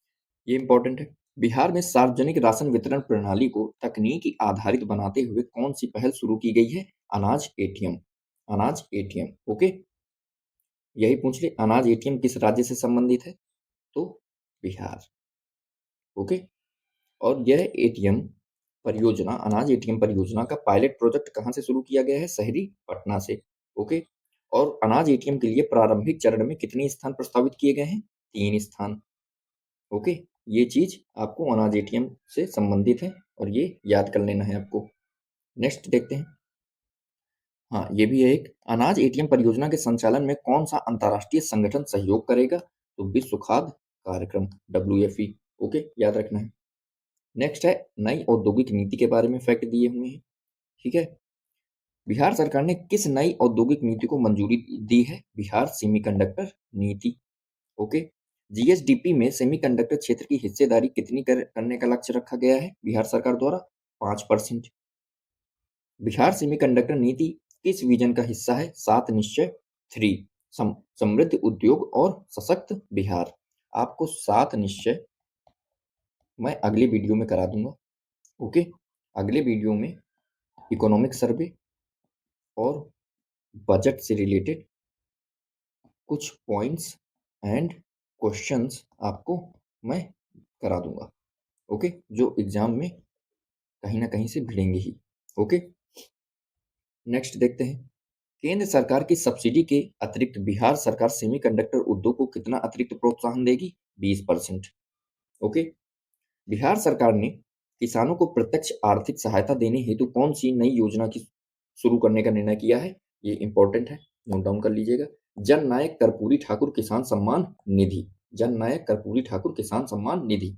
ये इंपॉर्टेंट है। बिहार में सार्वजनिक राशन वितरण प्रणाली को तकनीकी आधारित बनाते हुए कौन सी पहल शुरू की गई है? अनाज एटीएम। अनाज एटीएम। ओके। यही पूछ ले, अनाज एटीएम किस राज्य से संबंधित है? तो बिहार। ओके। और यह एटीएम परियोजना, अनाज एटीएम परियोजना का पायलट प्रोजेक्ट कहाँ से शुरू किया गया है? शहरी पटना से। ओके। और अनाज एटीएम के लिए प्रारंभिक चरण में कितने स्थान प्रस्तावित किए गए हैं? 3 स्थान। ओके। ये चीज आपको अनाज एटीएम से संबंधित है और ये याद कर लेना है आपको। नेक्स्ट देखते हैं। हाँ, ये भी है एक, अनाज एटीएम परियोजना के संचालन में कौन सा अंतर्राष्ट्रीय संगठन सहयोग करेगा? तो विश्व खाद्य कार्यक्रम, WFP। ओके, याद रखना है। नेक्स्ट है, नई औद्योगिक नीति के बारे में फैक्ट दिए हुए हैं। ठीक है। बिहार सरकार ने किस नई औद्योगिक नीति को मंजूरी दी है? बिहार सेमीकंडक्टर नीति। ओके। जीएसडीपी में सेमीकंडक्टर क्षेत्र की हिस्सेदारी कितनी करने का लक्ष्य रखा गया है बिहार सरकार द्वारा? 5%। बिहार सेमीकंडक्टर नीति किस विजन का हिस्सा है? 7 निश्चय 3, समृद्ध उद्योग और सशक्त बिहार। आपको 7 निश्चय मैं अगले वीडियो में करा दूंगा। ओके। अगले वीडियो में इकोनॉमिक सर्वे और बजट से रिलेटेड कुछ पॉइंट्स एंड क्वेश्चंस आपको मैं करा दूंगा। ओके, जो एग्जाम में कहीं ना कहीं से भिड़ेंगे ही। ओके। नेक्स्ट देखते हैं, केंद्र सरकार की सब्सिडी के अतिरिक्त बिहार सरकार सेमीकंडक्टर उद्योग को कितना अतिरिक्त प्रोत्साहन देगी? 20%। ओके। बिहार सरकार ने किसानों को प्रत्यक्ष आर्थिक सहायता देने हेतु कौन सी नई योजना की शुरू करने का निर्णय किया है? ये इंपॉर्टेंट है, नोट डाउन कर लीजिएगा। जन नायक कर्पूरी ठाकुर किसान सम्मान निधि। जन नायक कर्पूरी ठाकुर किसान सम्मान निधि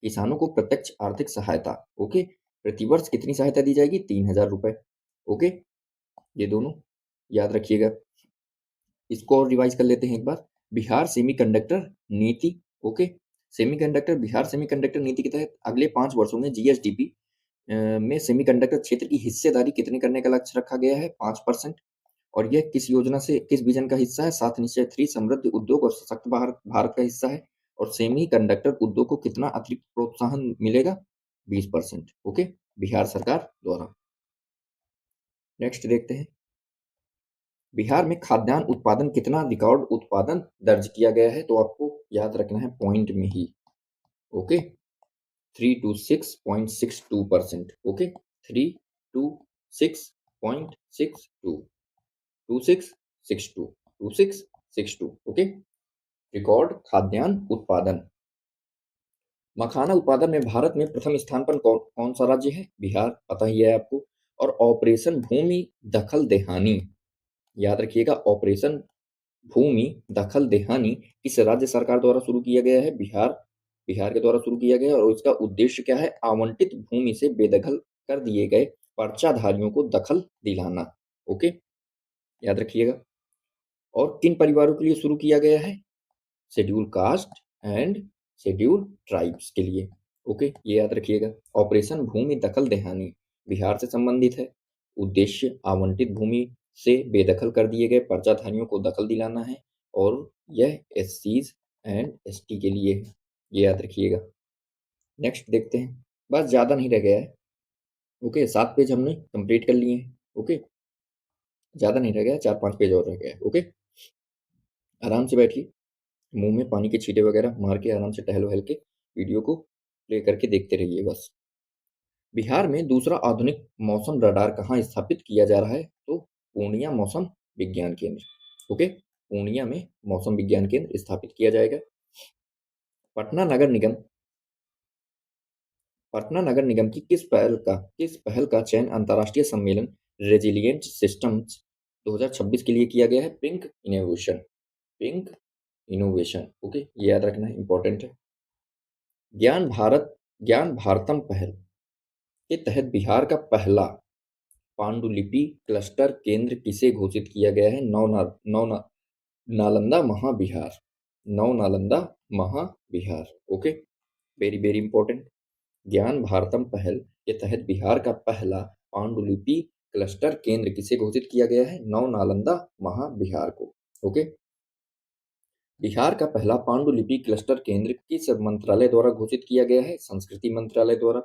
किसानों को प्रत्यक्ष आर्थिक सहायता। ओके। प्रतिवर्ष कितनी सहायता दी जाएगी? 3,000 रुपए। ओके। ये दोनों याद रखिएगा। इसको और रिवाइज कर लेते हैं एक बार। बिहार सेमीकंडक्टर नीति। ओके। सेमीकंडक्टर, बिहार सेमीकंडक्टर नीति के तहत अगले 5 वर्षों में जीएसडीपी में सेमीकंडक्टर क्षेत्र की हिस्सेदारी कितने करने का लक्ष्य रखा गया है? 5%। और यह किस योजना से, किस विजन का हिस्सा है? 7 निश्चय 3, समृद्ध उद्योग और सशक्त भारत भारत का हिस्सा है। और सेमीकंडक्टर उद्योग को कितना अतिरिक्त प्रोत्साहन मिलेगा? 20%। ओके, बिहार सरकार द्वारा। नेक्स्ट देखते हैं, बिहार में खाद्यान्न उत्पादन कितना रिकॉर्ड उत्पादन दर्ज किया गया है? तो आपको याद रखना है पॉइंट में ही। ओके, 326.62%। ओके, 326.62, 2662, 2662। ओके। रिकॉर्ड खाद्यान्न उत्पादन। मखाना उत्पादन में भारत में प्रथम स्थान पर कौन कौन सा राज्य है? बिहार, पता ही है आपको। और ऑपरेशन भूमि दखल देहानी, याद रखिएगा, ऑपरेशन भूमि दखल देहानी किस राज्य सरकार द्वारा शुरू किया गया है? बिहार, बिहार के द्वारा शुरू किया गया है। और इसका उद्देश्य क्या है? आवंटित भूमि से बेदखल कर दिए गए पर्चाधारियों को दखल दिलाना। ओके, याद रखिएगा। और किन परिवारों के लिए शुरू किया गया है? Schedule caste and schedule tribes के लिए। ओके, ये याद रखिएगा। ऑपरेशन भूमि दखल देहानी बिहार से संबंधित है। उद्देश्य आवंटित भूमि से बेदखल कर दिए गए पर्चाधारियों को दखल दिलाना है। और यह एससीज एंड एसटी के लिए है, ये याद रखिएगा। नेक्स्ट देखते हैं, बस ज़्यादा नहीं रह गया है। ओके, 7 पेज हमने कंप्लीट कर लिए हैं। ओके, ज़्यादा नहीं रह गया, 4-5 पेज और रह गया है। ओके। आराम से बैठिए, मुँह में पानी के छींटे वगैरह मार के आराम से टहल-वहल के वीडियो को प्ले करके देखते रहिए बस। बिहार में दूसरा आधुनिक मौसम रडार कहाँ स्थापित किया जा रहा है? तो पूर्णिया मौसम विज्ञान केंद्र। ओके, पूर्णिया में मौसम विज्ञान केंद्र स्थापित किया जाएगा। पटना नगर निगम पटना नगर निगम की किस पहल का चयन अंतर्राष्ट्रीय सम्मेलन रेजिलिएंट सिस्टम्स 2026 के लिए किया गया है? Pink innovation. ओके, ये याद रखना है, इंपॉर्टेंट है। ज्ञान भारत ज्ञान भारतम पहल के तहत बिहार का पहला पांडुलिपि क्लस्टर केंद्र किसे घोषित किया गया है? Nalanda Mahavihara. Nalanda Mahavihara. Okay, very very important. Gyan Bharatam पहल के तहत बिहार का पहला पांडुलिपि क्लस्टर केंद्र किसे घोषित किया गया है? नालंदा महाविहार को। ओके, बिहार का पहला पांडुलिपि क्लस्टर केंद्र किस मंत्रालय द्वारा घोषित किया गया है? संस्कृति मंत्रालय द्वारा।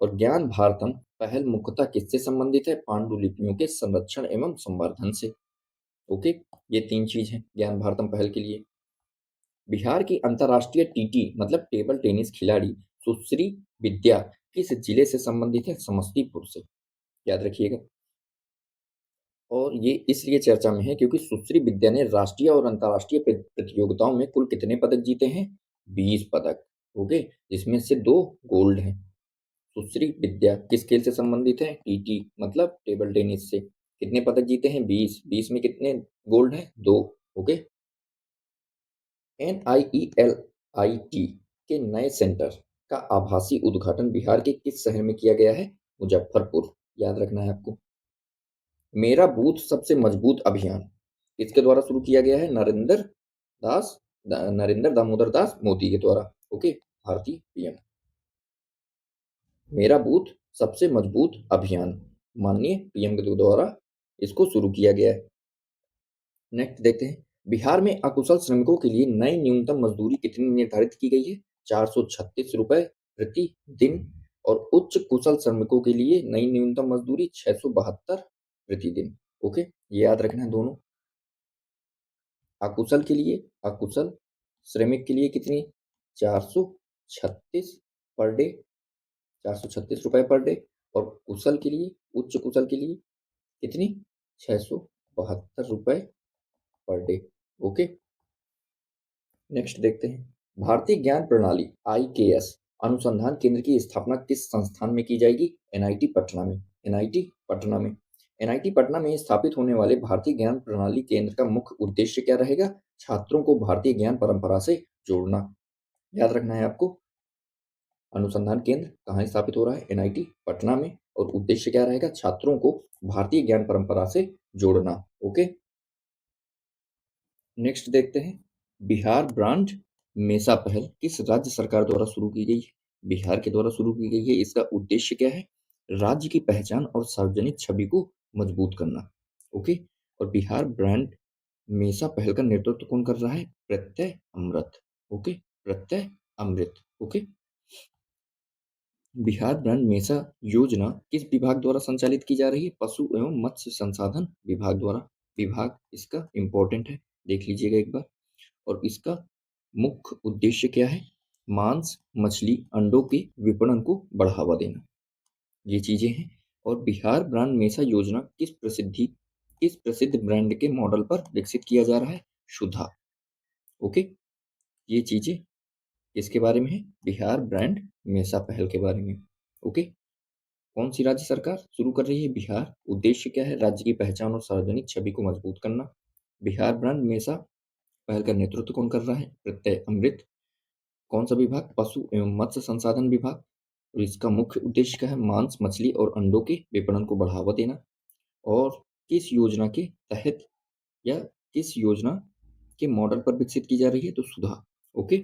और ज्ञान भारतम पहल मुख्यतः किससे संबंधित है? पांडुलिपियों के संरक्षण एवं संवर्धन से। ओके, ये 3 चीज है ज्ञान भारतम पहल के लिए। बिहार की अंतर्राष्ट्रीय टीटी मतलब टेबल टेनिस खिलाड़ी सुश्री विद्या किस जिले से संबंधित है? समस्तीपुर से, याद रखिएगा। और ये इसलिए चर्चा में है क्योंकि सुश्री विद्या ने राष्ट्रीय और अंतर्राष्ट्रीय प्रतियोगिताओं में कुल कितने पदक जीते हैं? 20 पदक। ओके, जिसमें से 2 गोल्ड हैं। सुश्री विद्या किस खेल से संबंधित है? टीटी मतलब टेबल टेनिस से। कितने पदक जीते हैं? 20। 20 में कितने गोल्ड हैं? 2। ओके, NIELIT के नए सेंटर का आभासी उद्घाटन बिहार के किस शहर में किया गया है? मुजफ्फरपुर, याद रखना है आपको। मेरा बूथ सबसे मजबूत अभियान किसके द्वारा शुरू किया गया है? नरेंद्र दामोदर दास मोदी के द्वारा। ओके, भारतीय पीएम। मेरा बूथ सबसे मजबूत अभियान माननीय पीएम के द्वारा इसको शुरू किया गया है। नेक्स्ट देखते हैं, बिहार में अकुशल श्रमिकों के लिए नई न्यूनतम मजदूरी कितनी निर्धारित की गई है? 436 रुपए प्रति दिन। और उच्च कुशल श्रमिकों के लिए नई न्यूनतम मजदूरी 672 प्रति दिन। ओके, ये याद रखना है दोनों। अकुशल श्रमिक के लिए कितनी? 436 पर डे, 436 रुपए पर डे। और कुशल के लिए, उच्च कुशल के लिए कितनी? 672 रुपए पर डे। ओके, नेक्स्ट देखते हैं, भारतीय ज्ञान प्रणाली IKS अनुसंधान केंद्र की स्थापना किस संस्थान में की जाएगी? NIT पटना में। NIT पटना में स्थापित होने वाले भारतीय ज्ञान प्रणाली केंद्र का मुख्य उद्देश्य क्या रहेगा? छात्रों को भारतीय ज्ञान परंपरा से जोड़ना। याद रखना है आपको। अनुसंधान केंद्र कहाँ स्थापित हो रहा है? NIT पटना में। और उद्देश्य क्या रहेगा? छात्रों को भारतीय ज्ञान परंपरा से जोड़ना। ओके, नेक्स्ट देखते हैं, बिहार ब्रांड मेसा पहल किस राज्य सरकार द्वारा शुरू की गई है? बिहार के द्वारा शुरू की गई है। इसका उद्देश्य क्या है? राज्य की पहचान और सार्वजनिक छवि को मजबूत करना। ओके, और बिहार ब्रांड मेसा पहल का नेतृत्व कौन कर रहा है? प्रत्यय अमृत। ओके, प्रत्यय अमृत। ओके, बिहार ब्रांड मेसा योजना किस विभाग द्वारा संचालित की जा रही है? पशु एवं मत्स्य संसाधन विभाग द्वारा। विभाग इसका इंपॉर्टेंट है, देख लीजिएगा एक बार। और इसका मुख्य उद्देश्य क्या है? मांस, मछली, अंडों के विपणन को बढ़ावा देना, ये चीजें हैं। और बिहार ब्रांड मेसा योजना किस प्रसिद्ध ब्रांड के मॉडल पर विकसित किया जा रहा है? सुधा। ओके, ये चीजें किसके बारे में है? बिहार ब्रांड मेसा पहल के बारे में। ओके, कौन सी राज्य सरकार शुरू कर रही है? बिहार। उद्देश्य क्या है? राज्य की पहचान और सार्वजनिक छवि को मजबूत करना। बिहार ब्रांड मेसा पहल का नेतृत्व कौन कर रहा है? प्रत्यय अमृत। कौन सा विभाग? पशु एवं मत्स्य संसाधन विभाग। और इसका मुख्य उद्देश्य क्या है? मांस, मछली और अंडों के विपणन को बढ़ावा देना। और किस योजना के तहत या किस योजना के मॉडल पर विकसित की जा रही है? तो सुधा। ओके,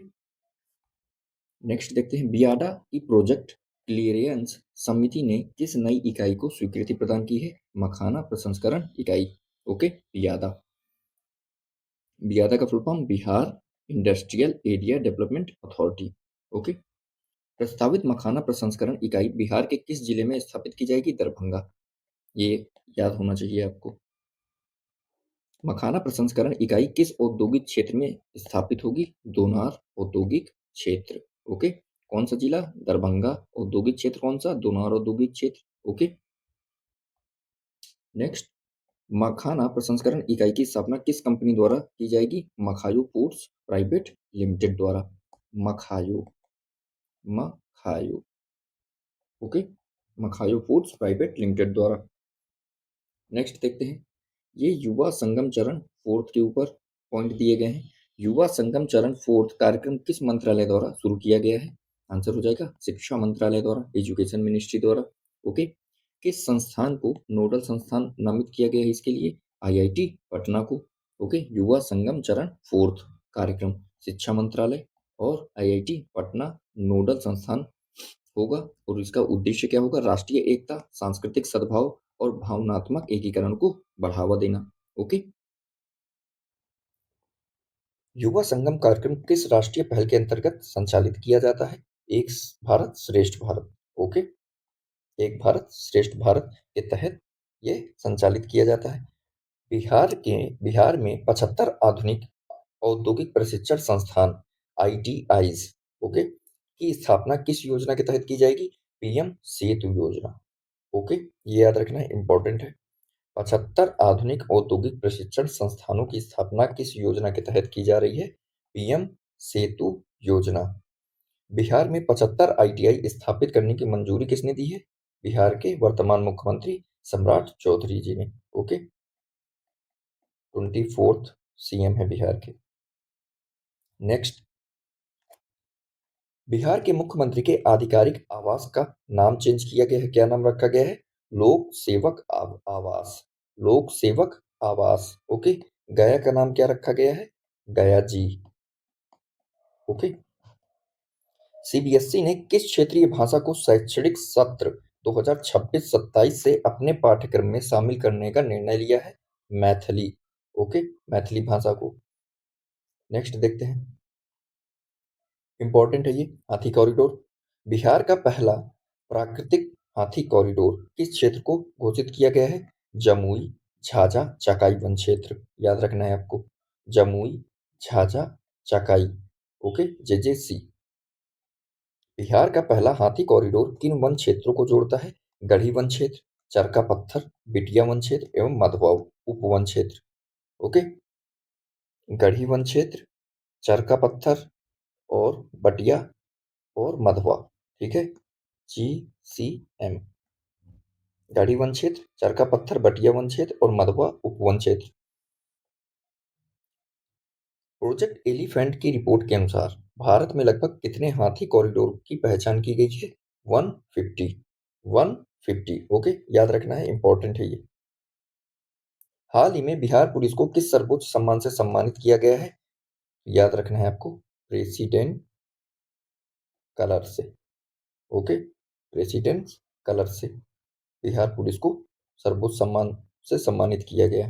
नेक्स्ट देखते हैं, बियाडा की प्रोजेक्ट क्लियरेंस समिति ने किस नई इकाई को स्वीकृति प्रदान की है? मखाना प्रसंस्करण इकाई। ओके, बियाडा का full form Bihar industrial area development authority. Okay, प्रस्तावित मखाना प्रसंस्करण इकाई बिहार के किस जिले में स्थापित की जाएगी? दरभंगा। ये याद होना चाहिए आपको। मखाना प्रसंस्करण इकाई किस औद्योगिक क्षेत्र में स्थापित होगी? दोनार औद्योगिक क्षेत्र। ओके, कौन सा जिला? दरभंगा। औद्योगिक क्षेत्र कौन सा? दोनार औद्योगिक क्षेत्र। ओके, नेक्स्ट, मखाना प्रसंस्करण इकाई की स्थापना किस कंपनी द्वारा की जाएगी? मखायो फूड्स प्राइवेट लिमिटेड द्वारा। मखायो, मखायो, ओके, मखायो फूड्स प्राइवेट लिमिटेड द्वारा। नेक्स्ट देखते हैं, ये युवा संगम चरण फोर्थ के ऊपर पॉइंट दिए गए हैं। युवा संगम चरण फोर्थ कार्यक्रम किस मंत्रालय द्वारा शुरू किया गया है? आंसर हो जाएगा शिक्षा मंत्रालय द्वारा, एजुकेशन मिनिस्ट्री द्वारा। ओके, किस संस्थान को नोडल संस्थान नामित किया गया है इसके लिए? आईआईटी पटना को। ओके, युवा संगम चरण फोर्थ कार्यक्रम शिक्षा मंत्रालय और आईआईटी पटना नोडल संस्थान होगा। और इसका उद्देश्य क्या होगा? राष्ट्रीय एकता, सांस्कृतिक सद्भाव और भावनात्मक एकीकरण को बढ़ावा देना। ओके, युवा संगम कार्यक्रम किस राष्ट्रीय पहल के अंतर्गत संचालित किया जाता है? एक भारत श्रेष्ठ भारत। ओके, एक भारत श्रेष्ठ भारत के तहत ये संचालित किया जाता है। बिहार में 75 आधुनिक औद्योगिक प्रशिक्षण संस्थान आईटीआईज, ओके, की स्थापना किस योजना के तहत की जाएगी? पीएम सेतु योजना। ओके, ये याद रखना इंपॉर्टेंट है। 75 आधुनिक औद्योगिक प्रशिक्षण संस्थानों की स्थापना किस योजना के तहत की जा रही है? पीएम सेतु योजना। बिहार में 75 आईटीआई स्थापित करने की मंजूरी किसने दी है? बिहार के वर्तमान मुख्यमंत्री सम्राट चौधरी जी ने। ओके, 24th सीएम है बिहार के। नेक्स्ट, बिहार के मुख्यमंत्री के आधिकारिक आवास का नाम चेंज किया गया है। क्या नाम रखा गया है? लोक सेवक आवास। लोक सेवक आवास। ओके, गया का नाम क्या रखा गया है? गया जी। ओके, सीबीएसई ने किस क्षेत्रीय भाषा को शैक्षणिक सत्र 2026-27 से अपने पाठ्यक्रम में शामिल करने का निर्णय लिया है? मैथिली। ओके, मैथिली भाषा को। नेक्स्ट देखते हैं, इंपॉर्टेंट है ये हाथी कॉरिडोर। बिहार का पहला प्राकृतिक हाथी कॉरिडोर किस क्षेत्र को घोषित किया गया है? जमुई झाझा चकाई वन क्षेत्र। याद रखना है आपको, जमुई झाझा चकाई। ओके, जेजेसी। बिहार का पहला हाथी कॉरिडोर किन वन क्षेत्रों को जोड़ता है? गढ़ी वन क्षेत्र, चरका पत्थर, बिटिया वन क्षेत्र एवं मधुआ उपवन क्षेत्र। ओके, गढ़ी वन क्षेत्र, चरका पत्थर और बटिया और मधुआ। ठीक है, GCM। गढ़ी वन क्षेत्र, चरका पत्थर, बटिया वन क्षेत्र और मधुआ उपवन क्षेत्र। प्रोजेक्ट एलिफेंट की रिपोर्ट के अनुसार भारत में लगभग कितने हाथी कॉरिडोर की पहचान की गई है? 150। 150। ओके, याद रखना है, इंपॉर्टेंट है ये। हाल ही में बिहार पुलिस को किस सर्वोच्च सम्मान से सम्मानित किया गया है? याद रखना है आपको, प्रेसिडेंट कलर से। ओके, प्रेसिडेंट कलर से बिहार पुलिस को सर्वोच्च सम्मान से सम्मानित किया गया।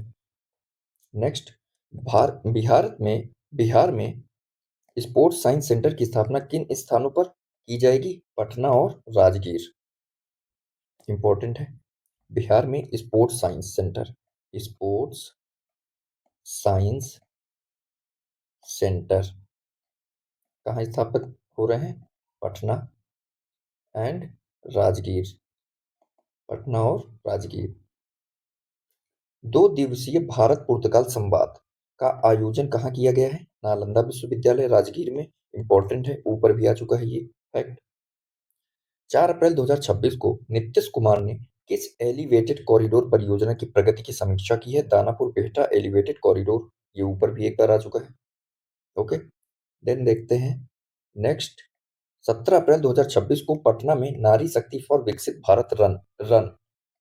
नेक्स्ट, बिहार में स्पोर्ट्स साइंस सेंटर की स्थापना किन स्थानों पर की जाएगी? पटना और राजगीर। इंपॉर्टेंट है, बिहार में sports science centre, sports science centre कहाँ स्थापित हो रहे हैं? पटना एंड राजगीर। पटना और राजगीर। 2 दिवसीय भारत पुर्तगाल संवाद का आयोजन कहाँ किया गया है? नालंदा विश्वविद्यालय राजगीर में। इंपॉर्टेंट है, ऊपर भी आ चुका है ये फैक्ट। 4 अप्रैल 2026 को नीतीश कुमार ने किस एलिवेटेड कॉरिडोर परियोजना की प्रगति की समीक्षा की है? Danapur Bihta elevated corridor. ये ऊपर भी एक बार आ चुका है। ओके, देन देखते हैं नेक्स्ट। 17 अप्रैल 2026 को पटना में नारी शक्ति फॉर विकसित भारत रन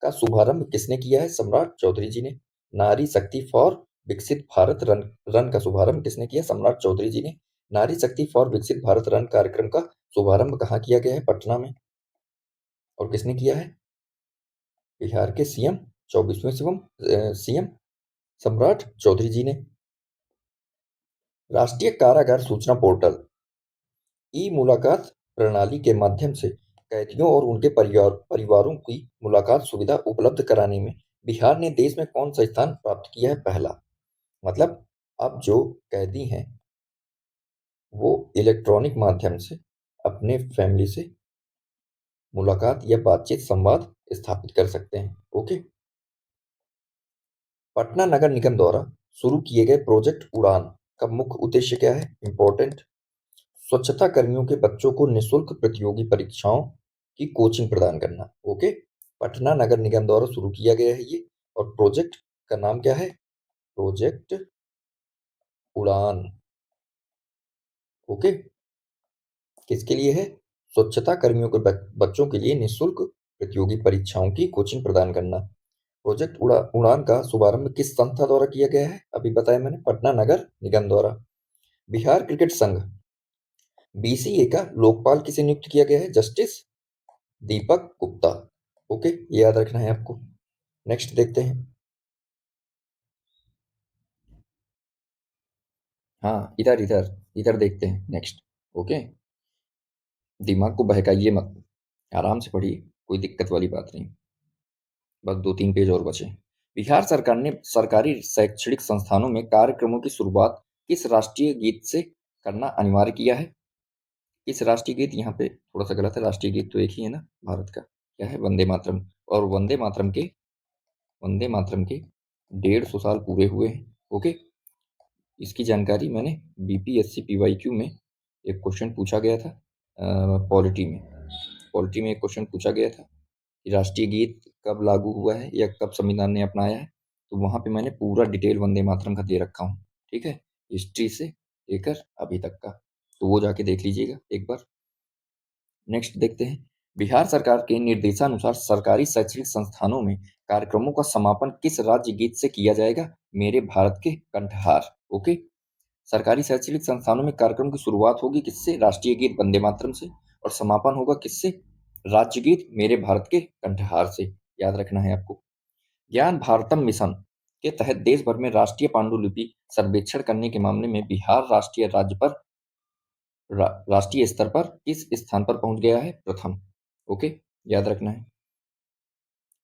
का शुभारंभ किसने किया है? सम्राट चौधरी जी ने। नारी शक्ति फॉर विकसित भारत रन का शुभारंभ किसने किया? सम्राट चौधरी जी ने। नारी शक्ति फॉर विकसित भारत रन कार्यक्रम का शुभारंभ कहाँ किया गया है? पटना में। और किसने किया है? बिहार के सीएम 24वें सीएम सम्राट चौधरी जी ने। राष्ट्रीय कारागार सूचना पोर्टल ई मुलाकात प्रणाली के माध्यम से कैदियों और उनके परिवारों की मुलाकात सुविधा उपलब्ध कराने में बिहार ने देश में कौन सा स्थान प्राप्त किया है? पहला। मतलब अब जो कैदी हैं वो इलेक्ट्रॉनिक माध्यम से अपने फैमिली से मुलाकात या बातचीत संवाद स्थापित कर सकते हैं। ओके। पटना नगर निगम द्वारा शुरू किए गए प्रोजेक्ट उड़ान का मुख्य उद्देश्य क्या है? इंपॉर्टेंट, स्वच्छता कर्मियों के बच्चों को निःशुल्क प्रतियोगी परीक्षाओं की कोचिंग प्रदान करना। ओके। पटना नगर निगम द्वारा शुरू किया गया है ये, और प्रोजेक्ट का नाम क्या है? प्रोजेक्ट उड़ान। ओके। किसके लिए है? स्वच्छता कर्मियों के बच्चों के लिए निःशुल्क प्रतियोगी परीक्षाओं की कोचिंग प्रदान करना। प्रोजेक्ट उड़ान का शुभारंभ किस संस्था द्वारा किया गया है? अभी बताया मैंने, पटना नगर निगम द्वारा। बिहार क्रिकेट संघ बीसीए का लोकपाल किसे नियुक्त किया गया है? जस्टिस दीपक गुप्ता। ओके, ये याद रखना है आपको। नेक्स्ट देखते हैं। हाँ, इधर इधर इधर देखते हैं नेक्स्ट। ओके, दिमाग को बहकाइए मत, आराम से पढ़िए, कोई दिक्कत वाली बात नहीं। बस 2-3 पेज और बचे। बिहार सरकार ने सरकारी शैक्षणिक संस्थानों में कार्यक्रमों की शुरुआत किस राष्ट्रीय गीत से करना अनिवार्य किया है? किस राष्ट्रीय गीत? यहाँ पे थोड़ा सा गलत है, राष्ट्रीय गीत तो एक ही है ना भारत का, क्या है? वंदे मातरम। और वंदे मातरम के 150 साल पूरे हुए हैं। ओके, इसकी जानकारी मैंने बीपीएससी पीवाईक्यू में एक क्वेश्चन पूछा गया था, पॉलिटी में एक क्वेश्चन पूछा गया था कि राष्ट्रीय गीत कब लागू हुआ है या कब संविधान ने अपनाया है, तो वहाँ पे मैंने पूरा डिटेल वंदे मातरम का दे रखा हूँ। ठीक है, हिस्ट्री से लेकर अभी तक का, तो वो जाके देख लीजिएगा एक बार। नेक्स्ट देखते हैं। बिहार सरकार के निर्देशानुसार सरकारी शैक्षणिक संस्थानों में कार्यक्रमों का समापन किस राज्य गीत से किया जाएगा? मेरे भारत के कंठहार। ओके, सरकारी शैक्षणिक संस्थानों में कार्यक्रम की शुरुआत होगी किससे? राष्ट्रीय गीत वंदे मातरम से, और समापन होगा किससे? राज्य गीत मेरे भारत के कंठहार से। याद रखना है आपको। ज्ञान भारतम मिशन के तहत देश भर में राष्ट्रीय पांडुलिपि सर्वेक्षण करने के मामले में बिहार राष्ट्रीय स्तर पर किस स्थान पर पहुंच गया है? प्रथम। ओके, याद रखना है।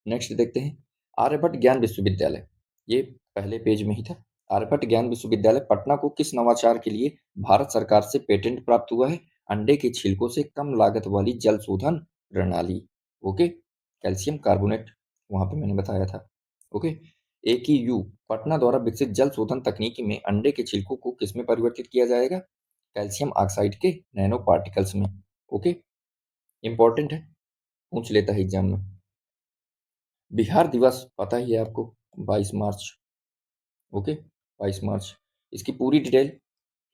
नेक्स्ट देखते हैं। आर्यभट्ट ज्ञान विश्वविद्यालय, ये पहले पेज में ही था। आर्यभट्ट ज्ञान विश्वविद्यालय पटना को किस नवाचार के लिए भारत सरकार से पेटेंट प्राप्त हुआ है? अंडे के छिलकों से कम लागत वाली जल शोधन प्रणाली। ओके, कैल्शियम कार्बोनेट वहां पे मैंने बताया था। ओके, AKU पटना द्वारा विकसित जल शोधन तकनीकी में अंडे के छिलकों को किसमें परिवर्तित किया जाएगा? कैल्शियम ऑक्साइड के नैनो पार्टिकल्स में। ओके, इंपॉर्टेंट है, पूछ लेता है एग्जाम में। बिहार दिवस पता ही है आपको, 22 मार्च। ओके, 22 मार्च। इसकी पूरी डिटेल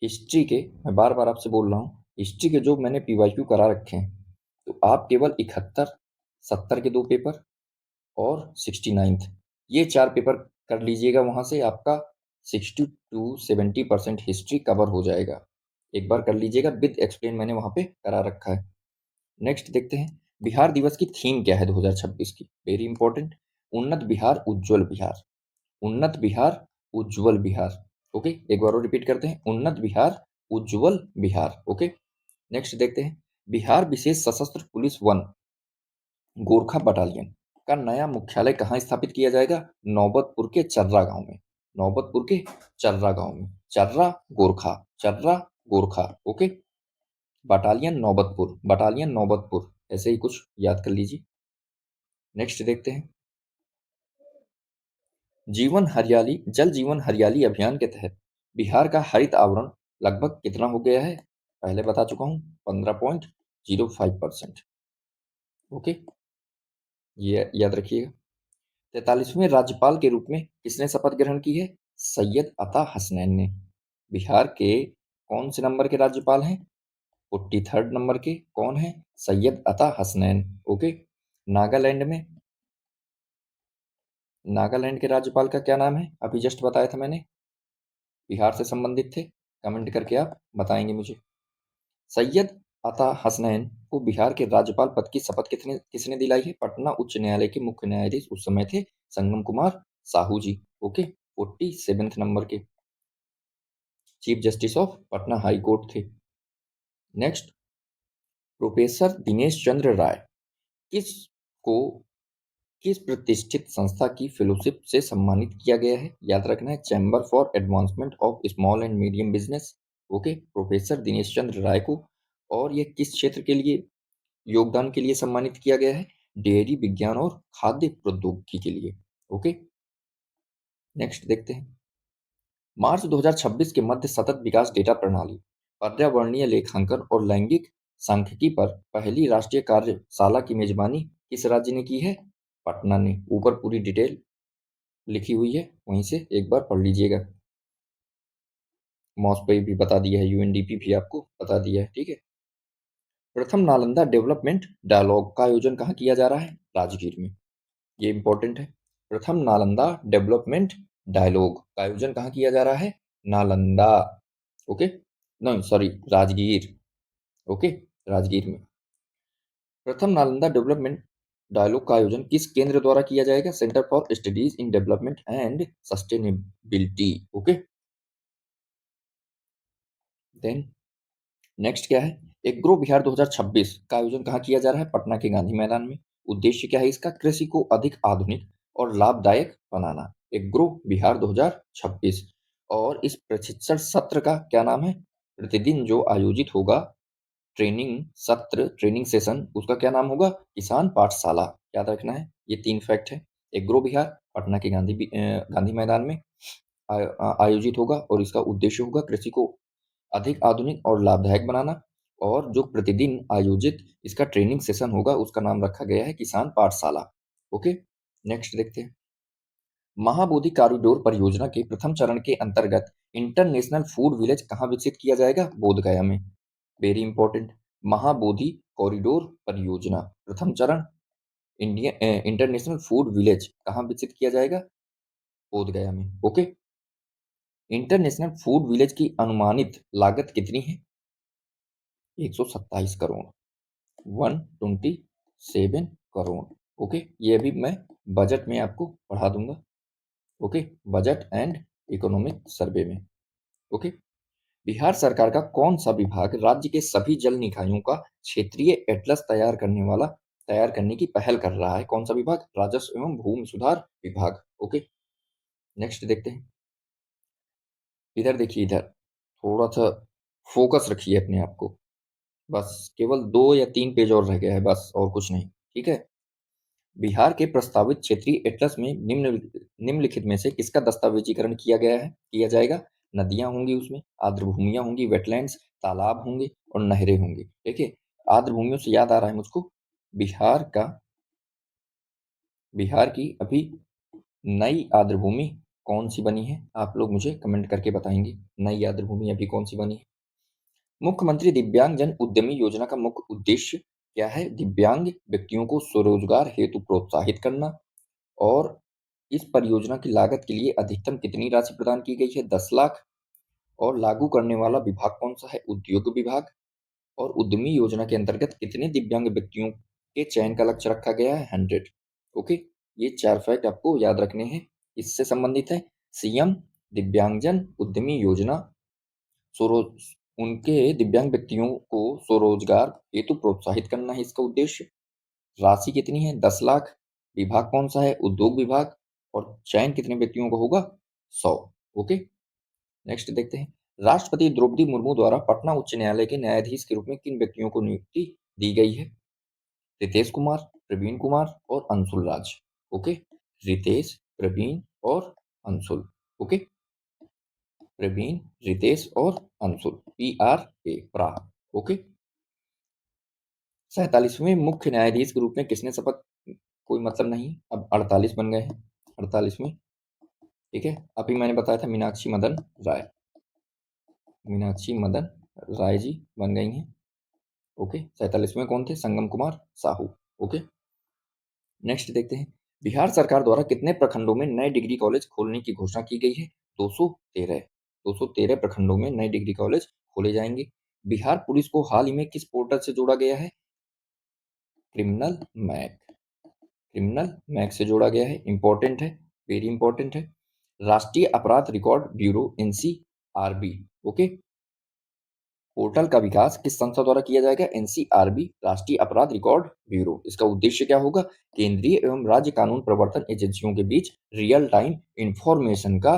हिस्ट्री के, मैं बार बार आपसे बोल रहा हूँ, हिस्ट्री के जो मैंने पीवाईक्यू करा रखे हैं, तो आप केवल 71, 70 के 2 पेपर और 69th, ये 4 पेपर कर लीजिएगा। वहाँ से आपका 60 to 70% हिस्ट्री कवर हो जाएगा। एक बार कर लीजिएगा, विद एक्सप्लेन मैंने वहाँ पे करा रखा है। नेक्स्ट देखते हैं। बिहार दिवस की थीम क्या है 2026 की? वेरी इंपॉर्टेंट, उन्नत बिहार उज्ज्वल बिहार। उन्नत बिहार उज्ज्वल बिहार। ओके, एक बार और रिपीट करते हैं, उन्नत बिहार उज्ज्वल बिहार। ओके, नेक्स्ट देखते हैं। बिहार विशेष सशस्त्र पुलिस वन गोरखा बटालियन का नया मुख्यालय कहाँ स्थापित किया जाएगा? नौबतपुर के चर्रा गांव में। नौबतपुर के चर्रा गांव में। चर्रा गोरखा, चर्रा गोरखा। ओके, बटालियन नौबतपुर, ऐसे ही कुछ याद कर लीजिए। नेक्स्ट देखते हैं। जल जीवन हरियाली अभियान के तहत बिहार का हरित आवरण लगभग कितना हो गया है? पहले बता चुका हूँ, 15.05%। ओके, ये याद रखिएगा। 43वें राज्यपाल के रूप में किसने शपथ ग्रहण की है? सैयद अता हसनैन ने। बिहार के कौन से नंबर के राज्यपाल हैं? 43rd नंबर के। कौन है? सैयद अता हसनैन। ओके, नागालैंड में, नागालैंड के राज्यपाल का क्या नाम है? अभी जस्ट बताया था मैंने, बिहार से संबंधित थे। कमेंट करके आप बताएंगे मुझे। सैयद अता हसनैन को बिहार के राज्यपाल पद की शपथ किसने दिलाई है? पटना उच्च न्यायालय के मुख्य न्यायाधीश उस समय थे संगम कुमार साहू जी। ओके, 47th नंबर के chief justice of Patna high court थे। नेक्स्ट, प्रोफेसर दिनेश चंद्र राय किस को किस प्रतिष्ठित संस्था की फेलोशिप से सम्मानित किया गया है? याद रखना है, chamber for advancement of small and medium business. Okay, professor Dinesh Chandra Rai को। और यह किस क्षेत्र के लिए योगदान के लिए सम्मानित किया गया है? डेयरी विज्ञान और खाद्य प्रौद्योगिकी के लिए। ओके, नेक्स्ट देखते हैं। मार्च 2026 के मध्य सतत विकास डेटा प्रणाली, पर्यावरणीय लेखांकन और लैंगिक सांख्यिकी पर पहली राष्ट्रीय कार्यशाला की मेजबानी किस राज्य ने की है? पटना ने। ऊपर पूरी डिटेल लिखी हुई है, वहीं से एक बार पढ़ लीजिएगा। मॉस्पे भी बता दिया है, यूएनडीपी भी आपको बता दिया है, ठीक है। प्रथम नालंदा डेवलपमेंट डायलॉग का आयोजन कहाँ किया जा रहा है? राजगीर में। ये इंपॉर्टेंट है। प्रथम नालंदा डेवलपमेंट डायलॉग का आयोजन कहाँ किया जा रहा है? Nalanda. Okay, no sorry, Rajgir. Okay, Rajgir में। प्रथम नालंदा डेवलपमेंट डायलॉग का आयोजन किस केंद्र द्वारा किया जाएगा? Centre for studies in development and sustainability. Okay, then next क्या है? एग्रो बिहार 2026 का आयोजन कहाँ किया जा रहा है? पटना के गांधी मैदान में। उद्देश्य क्या है इसका? कृषि को अधिक आधुनिक और लाभदायक बनाना। एग्रो बिहार 2026। और इस प्रशिक्षण सत्र का क्या नाम है? प्रतिदिन जो आयोजित होगा ट्रेनिंग सत्र, ट्रेनिंग सेशन, उसका क्या नाम होगा? किसान पाठशाला। याद रखना है, ये 3 फैक्ट है। एग्रो बिहार पटना के गांधी मैदान में आयोजित होगा और इसका उद्देश्य होगा कृषि को अधिक आधुनिक और लाभदायक बनाना। और जो प्रतिदिन आयोजित इसका ट्रेनिंग सेशन होगा उसका नाम रखा गया है किसान पाठशाला। ओके, नेक्स्ट देखते हैं। महाबोधि कॉरिडोर परियोजना के प्रथम चरण के अंतर्गत इंटरनेशनल फूड विलेज कहाँ विकसित किया जाएगा? बोधगया में। Very important. महाबोधि कॉरिडोर परियोजना प्रथम चरण इंटरनेशनल फूड विलेज कहाँ विकसित किया जाएगा? बोधगया में। ओके, इंटरनेशनल फूड विलेज की अनुमानित लागत कितनी है? 127 करोड़, 127 करोड़। ओके, ये अभी मैं बजट में आपको पढ़ा दूंगा। Okay, budget and economic survey में। ओके, बिहार सरकार का कौन सा विभाग राज्य के सभी जल निकायों का क्षेत्रीय एटलस तैयार करने की पहल कर रहा है? कौन सा विभाग? राजस्व एवं भूमि सुधार विभाग। ओके, नेक्स्ट देखते हैं। इधर देखिए, इधर थोड़ा सा फोकस रखिए अपने आप को। बस केवल 2 या 3 पेज और रह गया है, बस और कुछ नहीं, ठीक है। बिहार के प्रस्तावित क्षेत्रीय एटलस में निम्नलिखित में से किसका दस्तावेजीकरण किया जाएगा? नदियां होंगी उसमें, आर्द्र भूमियां होंगी, वेटलैंड्स, तालाब होंगे और नहरें होंगी। देखिए, आर्द्र भूमियों से याद आ रहा है मुझको, बिहार का बिहार की अभी नई आर्द्र भूमि कौन सी बनी है? आप लोग मुझे कमेंट करके बताएंगे, नई आर्द्र भूमि अभी कौन सी बनी है। मुख्यमंत्री दिव्यांग जन उद्यमी योजना का मुख्य उद्देश्य क्या है? दिव्यांग व्यक्तियों को स्वरोजगार हेतु प्रोत्साहित करना। और इस परियोजना की लागत के लिए अधिकतम कितनी राशि प्रदान की गई है? 10 लाख। और लागू करने वाला विभाग कौन सा है? उद्योग विभाग। और उद्यमी योजना के अंतर्गत कितने दिव्यांग व्यक्तियों के चयन का लक्ष्य रखा गया है? 100। ओके, ये 4 फैक्ट आपको याद रखने हैं। इससे संबंधित है सीएम दिव्यांगजन उद्यमी योजना, स्वरोज उनके दिव्यांग व्यक्तियों को स्वरोजगार हेतु प्रोत्साहित करना है इसका उद्देश्य। राशि कितनी है? 10 लाख। विभाग कौन सा है? उद्योग विभाग। और चयन कितने व्यक्तियों का होगा? 100। ओके, नेक्स्ट देखते हैं। राष्ट्रपति द्रौपदी मुर्मू द्वारा पटना उच्च न्यायालय के न्यायाधीश के रूप में किन व्यक्तियों को नियुक्ति दी गई है? रितेश कुमार, प्रवीण कुमार और अंशुल राज। ओके, रितेश, प्रवीण और अंशुल। ओके, प्रवीण, रितेश और अंशुल, PRA, प्रा। ओके, 47वें मुख्य न्यायाधीश के रूप में किसने शपथ? कोई मतलब नहीं, अब 48 बन गए हैं। 48वें, ठीक है। अभी मैंने बताया था मीनाक्षी मदन राय जी बन गई हैं। ओके, 47वें कौन थे? संगम कुमार साहू। ओके, नेक्स्ट देखते हैं। बिहार सरकार द्वारा कितने प्रखंडों में नए डिग्री कॉलेज खोलने की घोषणा की गई है? 213। 213 प्रखंडों में नए डिग्री कॉलेज खोले जाएंगे। बिहार पुलिस को हाल ही में किस पोर्टल से जोड़ा गया है? Criminal Mac. क्रिमिनल मैक से जोड़ा गया है। इंपॉर्टेंट है, वेरी इंपॉर्टेंट है। राष्ट्रीय अपराध record bureau, NCRB। Okay, portal का विकास किस संस्था द्वारा किया जाएगा? एनसीआरबी, राष्ट्रीय अपराध रिकॉर्ड ब्यूरो। इसका उद्देश्य क्या होगा? केंद्रीय एवं राज्य कानून प्रवर्तन एजेंसियों के बीच रियल टाइम इंफॉर्मेशन का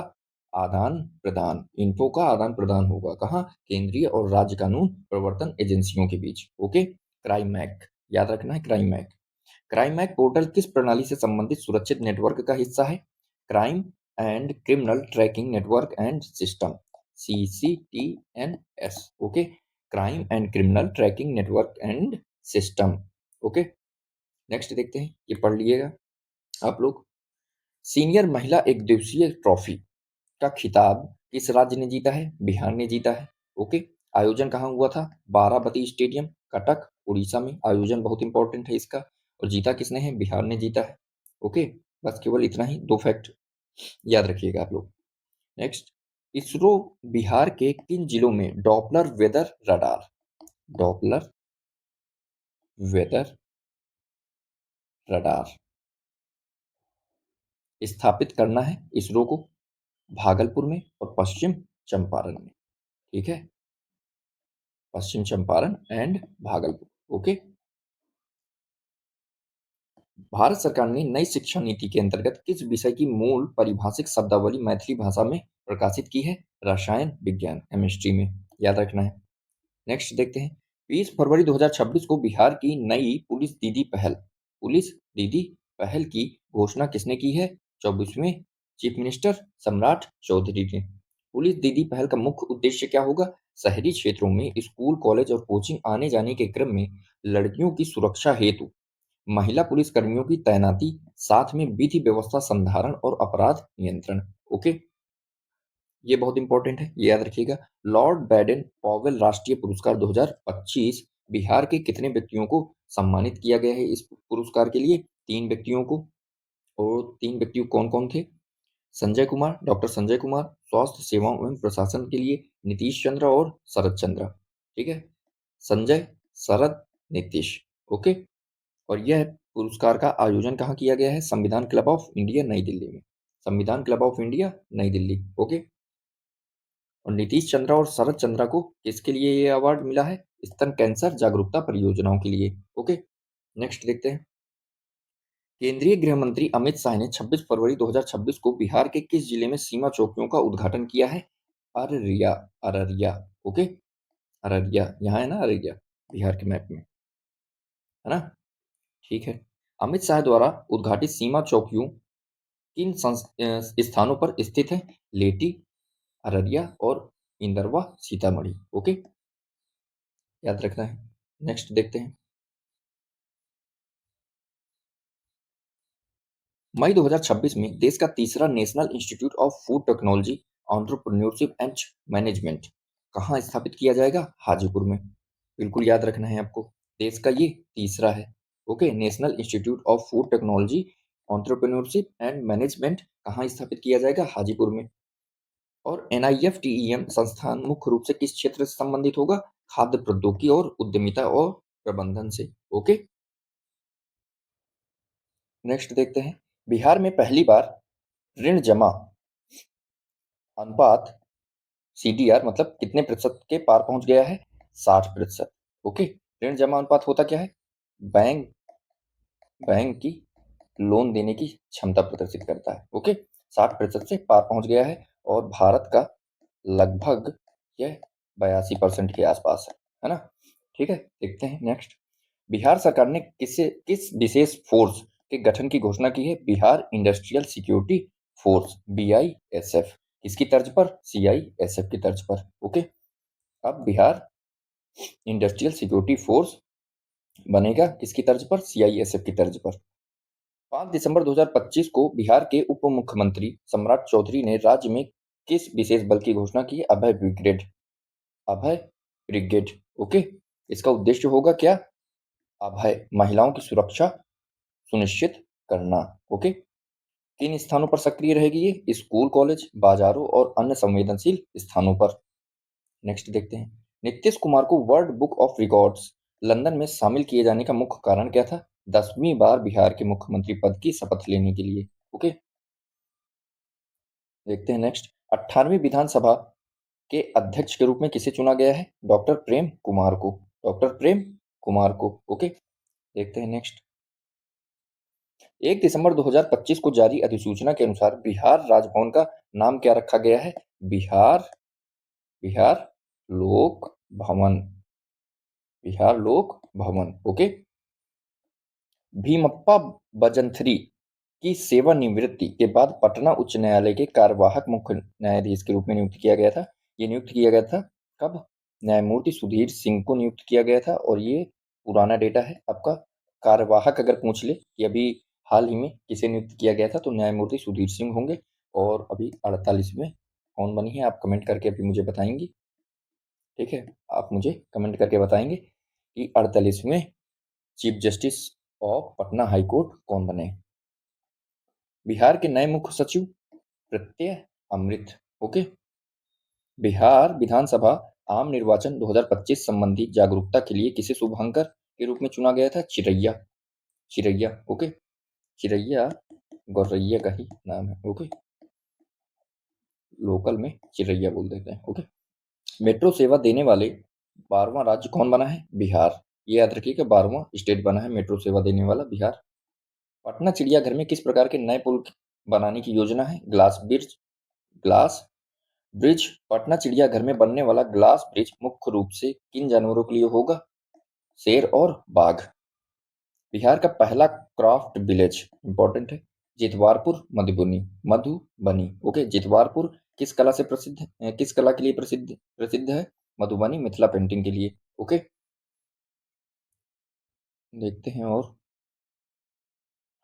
आदान प्रदान, इन्फो का आदान प्रदान होगा। कहाँ? केंद्रीय और राज्य कानून प्रवर्तन एजेंसियों के बीच। ओके। क्राइमैक, याद रखना है क्राइमैक। क्राइमैक पोर्टल किस प्रणाली से संबंधित सुरक्षित नेटवर्क का हिस्सा है? Crime and criminal tracking network and system, CCTNS। Okay. Crime and criminal tracking network and system. Okay. Next देखते हैं, ये पढ़ लीजिएगा आप लोग। सीनियर महिला एक दिवसीय ट्रॉफी का खिताब किस राज्य ने जीता है? बिहार ने जीता है। ओके। आयोजन कहाँ हुआ था? बाराबती स्टेडियम, कटक, उड़ीसा में। आयोजन बहुत इंपॉर्टेंट है इसका। और जीता किसने है? बिहार ने जीता है। ओके। बस केवल इतना ही 2 फैक्ट याद रखिएगा आप लोग। नेक्स्ट, इसरो बिहार के किन जिलों में डॉपलर वेदर रडार स्थापित करना है इसरो को? भागलपुर में और पश्चिम चंपारण में। ठीक है, पश्चिम चंपारण एंड भागलपुर। ओके। भारत सरकार ने नई शिक्षा नीति के अंतर्गत किस विषय की मूल पारिभाषिक शब्दावली मैथिली भाषा में प्रकाशित की है? रसायन विज्ञान, केमिस्ट्री में। याद रखना है। नेक्स्ट देखते हैं, 20 फरवरी 2026 को बिहार की नई पुलिस दीदी पहल की घोषणा किसने की है? 24वें चीफ मिनिस्टर सम्राट चौधरी ने। पुलिस दीदी पहल का मुख्य उद्देश्य क्या होगा? शहरी क्षेत्रों में स्कूल, कॉलेज और कोचिंग आने जाने के क्रम में लड़कियों की सुरक्षा हेतु महिला पुलिस कर्मियों की तैनाती, साथ में विधि व्यवस्था संधारण और अपराध नियंत्रण। ओके, ये बहुत इंपॉर्टेंट है, ये याद रखिएगा। लॉर्ड बैडन पॉवेल राष्ट्रीय पुरस्कार 2025 बिहार के कितने व्यक्तियों को सम्मानित किया गया है? इस पुरस्कार के लिए 3 व्यक्तियों को। और 3 व्यक्ति कौन-कौन थे? संजय कुमार, डॉक्टर संजय कुमार, स्वास्थ्य सेवाओं एवं प्रशासन के लिए नीतीश चंद्र और शरद चंद्र। ठीक है, संजय, शरद, नीतीश। ओके। और यह पुरस्कार का आयोजन कहाँ किया गया है? संविधान क्लब ऑफ इंडिया, नई दिल्ली में। संविधान क्लब ऑफ इंडिया, नई दिल्ली। ओके। और नीतीश चंद्रा और शरद चंद्रा को किसके लिए ये अवार्ड मिला है? स्तन कैंसर जागरूकता परियोजनाओं के लिए। ओके। नेक्स्ट देखते हैं, केंद्रीय गृह मंत्री अमित शाह ने 26 फरवरी 2026 को बिहार के किस जिले में सीमा चौकियों का उद्घाटन किया है? अररिया, अररिया। ओके, अररिया, यहाँ है ना अररिया, बिहार के मैप में, है ना? ठीक है। अमित शाह द्वारा उद्घाटित सीमा चौकियों किन स्थानों पर स्थित है? लेटी, अररिया और इंदरवा, सीतामढ़ी। ओके, याद रखना है। नेक्स्ट देखते हैं, मई 2026 में देश का तीसरा national institute of food technology, entrepreneurship and management कहाँ स्थापित किया जाएगा? हाजीपुर में। बिल्कुल याद रखना है आपको, देश का ये तीसरा है। Okay, national institute of food technology, entrepreneurship and management कहाँ स्थापित किया जाएगा? हाजीपुर में। और NIFTEM संस्थान मुख्य रूप से किस क्षेत्र से संबंधित होगा? खाद्य प्रौद्योगिकी और उद्यमिता और प्रबंधन से। ओके। नेक्स्ट देखते हैं, बिहार में पहली बार ऋण जमा अनुपात CDR मतलब कितने प्रतिशत के पार पहुंच गया है? 60%। ओके। ऋण जमा अनुपात होता क्या है? बैंक बैंक की लोन देने की क्षमता प्रदर्शित करता है। ओके, 60% से पार पहुंच गया है और भारत का लगभग यह 82% के आसपास है ना? ठीक है, देखते हैं नेक्स्ट, बिहार सरकार ने किस विशेष फोर्स के गठन की घोषणा की है? Bihar industrial security force, BISF। किसकी तर्ज पर? CISF की तर्ज पर। ओके। अब बिहार इंडस्ट्रियल सिक्योरिटी फोर्स बनेगा किसकी तर्ज पर? CISF की तर्ज पर। 5 दिसंबर 2025 को बिहार के उप मुख्यमंत्री सम्राट चौधरी ने राज्य में किस विशेष बल की घोषणा की? अभय ब्रिगेड। ओके। इसका उद्देश्य होगा क्या? अभय, महिलाओं की सुरक्षा सुनिश्चित करना। ओके। किन स्थानों पर सक्रिय रहेगी ये? स्कूल, कॉलेज, बाजारों और अन्य संवेदनशील स्थानों पर। नेक्स्ट देखते हैं, नीतीश कुमार को world book of records London में शामिल किए जाने का मुख्य कारण क्या था? 10वीं बार बिहार के मुख्यमंत्री पद की शपथ लेने के लिए। ओके। देखते हैं नेक्स्ट, 18वीं विधानसभा के अध्यक्ष के रूप में किसे चुना गया है? डॉक्टर प्रेम कुमार को। डॉक्टर प्रेम कुमार को। ओके, देखते हैं नेक्स्ट। 1 दिसंबर 2025 को जारी अधिसूचना के अनुसार बिहार राजभवन का नाम क्या रखा गया है? बिहार बिहार लोक भवन। बिहार लोक भवन। ओके। भीमप्पा भजंत्री की सेवानिवृत्ति के बाद पटना उच्च न्यायालय के कार्यवाहक मुख्य न्यायाधीश के रूप में नियुक्त किया गया था। ये नियुक्त किया गया था कब? न्यायमूर्ति सुधीर सिंह को नियुक्त किया गया था, और ये पुराना डेटा है आपका। कार्यवाहक अगर पूछ ले कि अभी हाल ही में किसे नियुक्त किया गया था, तो न्यायमूर्ति सुधीर सिंह होंगे। और अभी 48वें कौन बनी है, आप कमेंट करके अभी मुझे बताएंगे। ठीक है, आप मुझे कमेंट करके बताएंगे कि 48वें chief justice of Patna high court कौन बने। बिहार के नए मुख्य सचिव प्रत्यय अमृत। ओके। बिहार विधानसभा आम निर्वाचन 2025 संबंधी जागरूकता के लिए किसे शुभंकर के रूप में चुना गया था? चिरैया। चिरैया। ओके। चिरैया गौरैया का ही नाम है। ओके, लोकल में चिरैया बोल देते हैं। ओके। मेट्रो सेवा देने वाले 12वां राज्य कौन बना है? बिहार। ये याद रखिएगा, 12वां स्टेट बना है मेट्रो सेवा देने वाला बिहार। पटना चिड़ियाघर में किस प्रकार के नए पुल बनाने की योजना है? Glass bridge. पटना चिड़ियाघर में बनने वाला ग्लास ब्रिज मुख्य रूप से किन जानवरों के लिए होगा? शेर और बाघ। बिहार का पहला क्राफ्ट विलेज इंपॉर्टेंट है, जितवारपुर मधुबनी। ओके, जितवारपुर किस कला से प्रसिद्ध है? किस कला के लिए प्रसिद्ध प्रसिद्ध है? मधुबनी मिथिला पेंटिंग के लिए। ओके, देखते हैं और।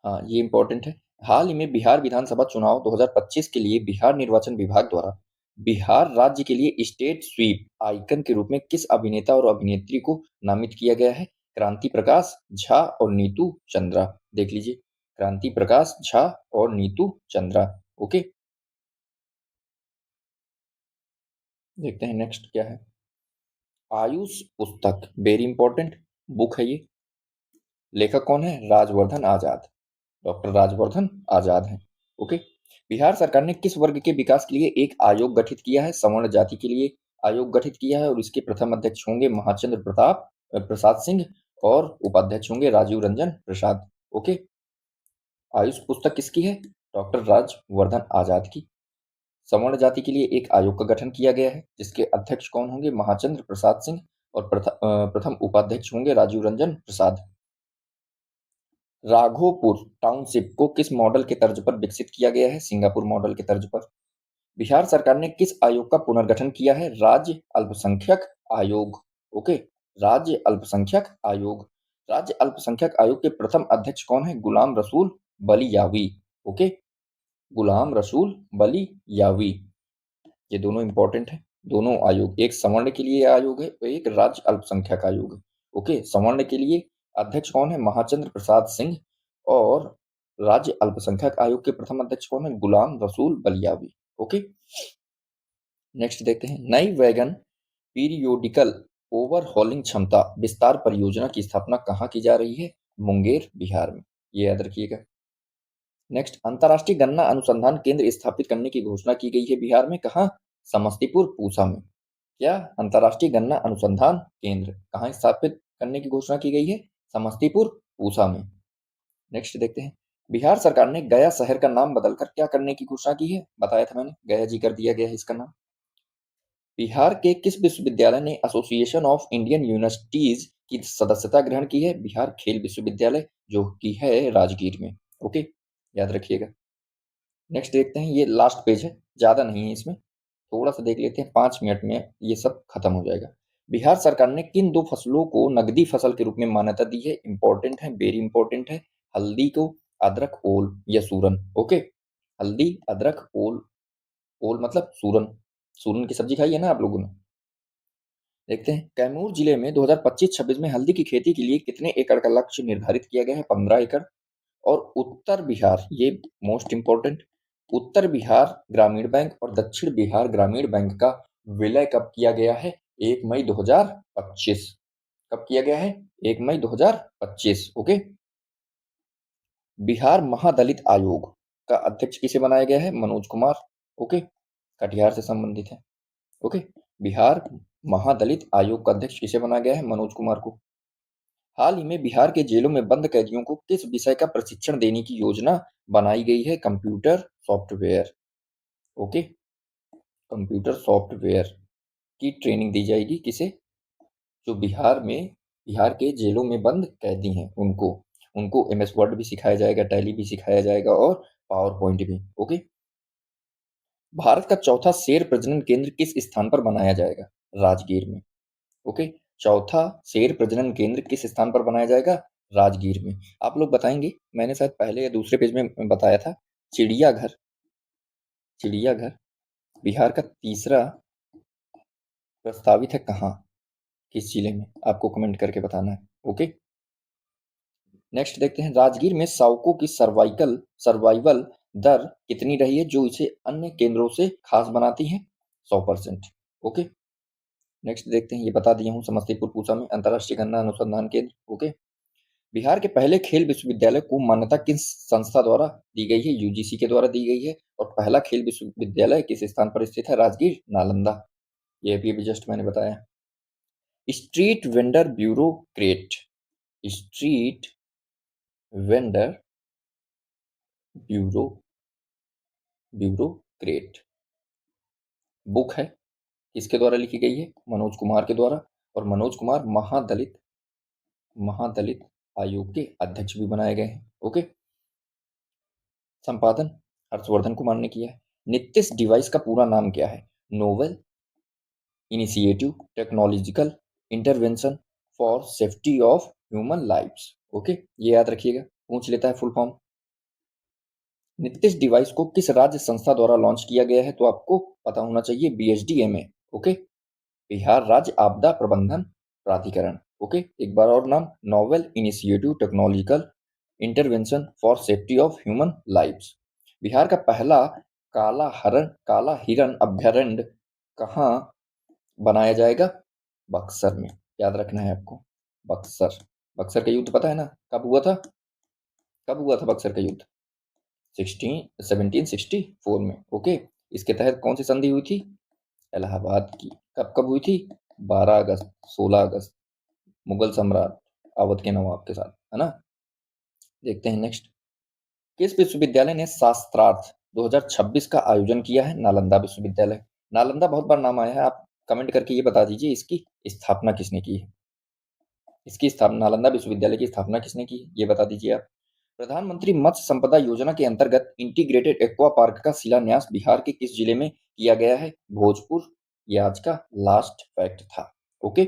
हाँ, ये इंपॉर्टेंट है। हाल ही में बिहार विधानसभा चुनाव 2025 के लिए बिहार निर्वाचन विभाग द्वारा बिहार राज्य के लिए स्टेट स्वीप आइकन के रूप में किस अभिनेता और अभिनेत्री को नामित किया गया है? क्रांति प्रकाश झा और नीतू चंद्रा। देख लीजिए, क्रांति प्रकाश झा और नीतू चंद्रा। ओके, देखते हैं नेक्स्ट क्या है। आयुष पुस्तक वेरी इंपॉर्टेंट बुक है ये। लेखक कौन है? राजवर्धन आजाद। डॉक्टर राजवर्धन आजाद हैं। ओके। बिहार सरकार ने किस वर्ग के विकास के लिए एक आयोग गठित किया है? सवर्ण जाति के लिए आयोग गठित किया है, और इसके प्रथम अध्यक्ष होंगे महाचंद्र प्रसाद सिंह, और उपाध्यक्ष होंगे राजीव रंजन प्रसाद। ओके। आयुष पुस्तक किसकी है? डॉक्टर राजवर्धन आजाद की। सवर्ण जाति के लिए एक आयोग का गठन किया गया है, जिसके अध्यक्ष कौन होंगे? महाचंद्र प्रसाद सिंह, और प्रथम उपाध्यक्ष होंगे राजीव रंजन प्रसाद। राघोपुर टाउनशिप को किस मॉडल के तर्ज पर विकसित किया गया है? सिंगापुर मॉडल के तर्ज पर। बिहार सरकार ने किस आयोग का पुनर्गठन किया है? राज्य अल्पसंख्यक आयोग। ओके, राज्य अल्पसंख्यक आयोग। राज्य अल्पसंख्यक आयोग के प्रथम अध्यक्ष कौन है? गुलाम रसूल बलियावी। ओके, गुलाम रसूल बलियावी। ये दोनों इंपॉर्टेंट है, दोनों आयोग। एक सवर्ण के लिए आयोग है और एक राज्य अल्पसंख्यक आयोग है। ओके, सवर्ण के लिए अध्यक्ष कौन है? महाचंद्र प्रसाद सिंह, और राज्य अल्पसंख्यक आयोग के प्रथम अध्यक्ष कौन है? गुलाम रसूल बलियावी। ओके, नेक्स्ट देखते हैं। नई वैगन पीरियोडिकल ओवरहॉलिंग क्षमता विस्तार परियोजना की स्थापना कहाँ की जा रही है? मुंगेर बिहार में। ये याद रखिएगा। नेक्स्ट, अंतर्राष्ट्रीय गन्ना अनुसंधान केंद्र स्थापित करने की घोषणा की गई है बिहार में। कहाँ? समस्तीपुर पूसा में। क्या? अंतर्राष्ट्रीय गन्ना अनुसंधान केंद्र कहाँ स्थापित करने की घोषणा की गई है? समस्तीपुर पूसा में। नेक्स्ट देखते हैं। बिहार सरकार ने गया शहर का नाम बदलकर क्या करने की घोषणा की है? बताया था मैंने, गया जी कर दिया गया है इसका नाम। बिहार के किस विश्वविद्यालय ने एसोसिएशन ऑफ इंडियन यूनिवर्सिटीज की सदस्यता ग्रहण की है? बिहार खेल विश्वविद्यालय, जो कि है राजगीर में। ओके, याद रखिएगा। नेक्स्ट देखते हैं, ये लास्ट पेज है, ज़्यादा नहीं है इसमें, थोड़ा सा देख लेते हैं, 5 मिनट में ये सब खत्म हो जाएगा। बिहार सरकार ने किन 2 फसलों को नकदी फसल के रूप में मान्यता दी है? इंपॉर्टेंट है, वेरी इंपॉर्टेंट है। हल्दी को, अदरक, ओल या सूरन। ओके, हल्दी, अदरक, ओल। ओल मतलब सूरन। सूरन की सब्जी खाई है ना आप लोगों ने? देखते हैं, कैमूर जिले में 2025-26 में हल्दी की खेती के लिए कितने एकड़ का लक्ष्य निर्धारित किया गया है? 15 एकड़। और उत्तर बिहार, ये मोस्ट इंपॉर्टेंट, उत्तर बिहार ग्रामीण बैंक और दक्षिण बिहार ग्रामीण बैंक का विलय कब किया गया है? 1 मई 2025। कब किया गया है? 1 मई 2025। ओके। बिहार महादलित आयोग का अध्यक्ष किसे बनाया गया है? मनोज कुमार। ओके, कटिहार से संबंधित है। ओके, बिहार महादलित आयोग का अध्यक्ष किसे बनाया गया है? मनोज कुमार को। हाल ही में बिहार के जेलों में बंद कैदियों को किस विषय का प्रशिक्षण देने की योजना बनाई गई है? Computer software. Okay, computer software की ट्रेनिंग दी जाएगी किसे? जो बिहार के जेलों में बंद कैदी हैं उनको उनको एमएस वर्ड भी सिखाया जाएगा, टैली भी सिखाया जाएगा और पावर पॉइंट भी। ओके, भारत का चौथा शेर प्रजनन केंद्र किस स्थान पर बनाया जाएगा? राजगीर में। ओके, चौथा शेर प्रजनन केंद्र किस स्थान पर बनाया जाएगा? राजगीर में। आप लोग बताएंगे, मैंने शायद पहले या दूसरे पेज में बताया था। चिड़ियाघर, चिड़ियाघर बिहार का तीसरा प्रस्तावित है कहाँ, किस जिले में? आपको कमेंट करके बताना है। ओके, नेक्स्ट देखते हैं, राजगीर में शावकों की सर्वाइवल दर कितनी रही है जो इसे अन्य केंद्रों से खास बनाती है? 100%। ओके, नेक्स्ट देखते हैं, ये बता दिया हूँ, समस्तीपुर पूसा में अंतर्राष्ट्रीय गन्ना अनुसंधान केंद्र। ओके, बिहार के पहले खेल विश्वविद्यालय को मान्यता किस संस्था द्वारा दी गई है? यूजीसी के द्वारा दी गई है। और पहला खेल विश्वविद्यालय किस स्थान पर स्थित है? राजगीर, नालंदा। ये भी जस्ट मैंने बताया। Street vendor bureaucrat, street vendor bureau bureaucrat book है, किसके द्वारा लिखी गई है? मनोज कुमार के द्वारा। और मनोज कुमार महादलित आयोग के अध्यक्ष भी बनाए गए हैं। ओके, संपादन हर्षवर्धन कुमार ने किया है। नितिश डिवाइस का पूरा नाम क्या है? Novel initiative technological intervention for safety of human lives. Okay, ये याद रखिएगा, पूछ लेता है फुल फॉर्म। नितिश डिवाइस को किस राज्य संस्था द्वारा लॉन्च किया गया है? तो आपको पता होना चाहिए, बीएचडीएमए। ओके, बिहार राज्य आपदा प्रबंधन प्राधिकरण। ओके, एक बार और नाम, novel initiative technological intervention for safety of human lives. Bihar का पहला काला हिरन अभ्यारण्य कहाँ बनाया जाएगा? बक्सर में। याद रखना है आपको, बक्सर। बक्सर का युद्ध पता है ना, कब हुआ था? कब हुआ था बक्सर का युद्ध? 1764 में। ओके, इसके तहत कौन सी संधि हुई थी? इलाहाबाद की। कब कब हुई थी? 12 अगस्त, 16 अगस्त, मुगल सम्राट अवध के नवाब के साथ, है ना। देखते हैं नेक्स्ट, किस विश्वविद्यालय ने शास्त्रार्थ 2026 का आयोजन किया है? नालंदा विश्वविद्यालय। नालंदा बहुत बार नाम आया है, आप कमेंट करके ये बता दीजिए इसकी स्थापना किसने की है? इसकी स्थापना, नालंदा विश्वविद्यालय की स्थापना किसने की है? ये बता दीजिए आप। प्रधानमंत्री मत्स्य संपदा योजना के अंतर्गत इंटीग्रेटेड एक्वा पार्क का शिलान्यास बिहार के किस जिले में किया गया है? भोजपुर। ये आज का लास्ट फैक्ट था। ओके,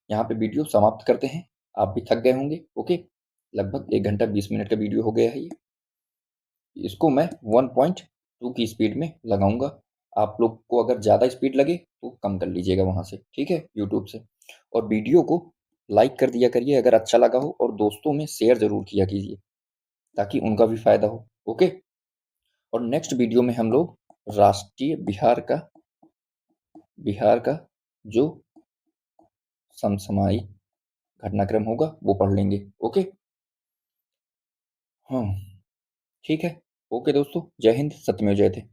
यहाँ पे वीडियो समाप्त करते हैं, आप भी थक गए होंगे। ओके, लगभग 1 घंटा 20 मिनट का वीडियो हो गया है ये। इसको मैं 1.2 की स्पीड में लगाऊंगा। आप लोग को अगर ज़्यादा स्पीड लगे तो कम कर लीजिएगा वहाँ से, ठीक है, यूट्यूब से। और वीडियो को लाइक कर दिया करिए अगर अच्छा लगा हो, और दोस्तों में शेयर ज़रूर किया कीजिए ताकि उनका भी फ़ायदा हो। ओके, और नेक्स्ट वीडियो में हम लोग राष्ट्रीय बिहार का जो समसामयिक घटनाक्रम होगा वो पढ़ लेंगे। ओके, हाँ, ठीक है। ओके दोस्तों, जय हिंद, सत्यमेव जयते।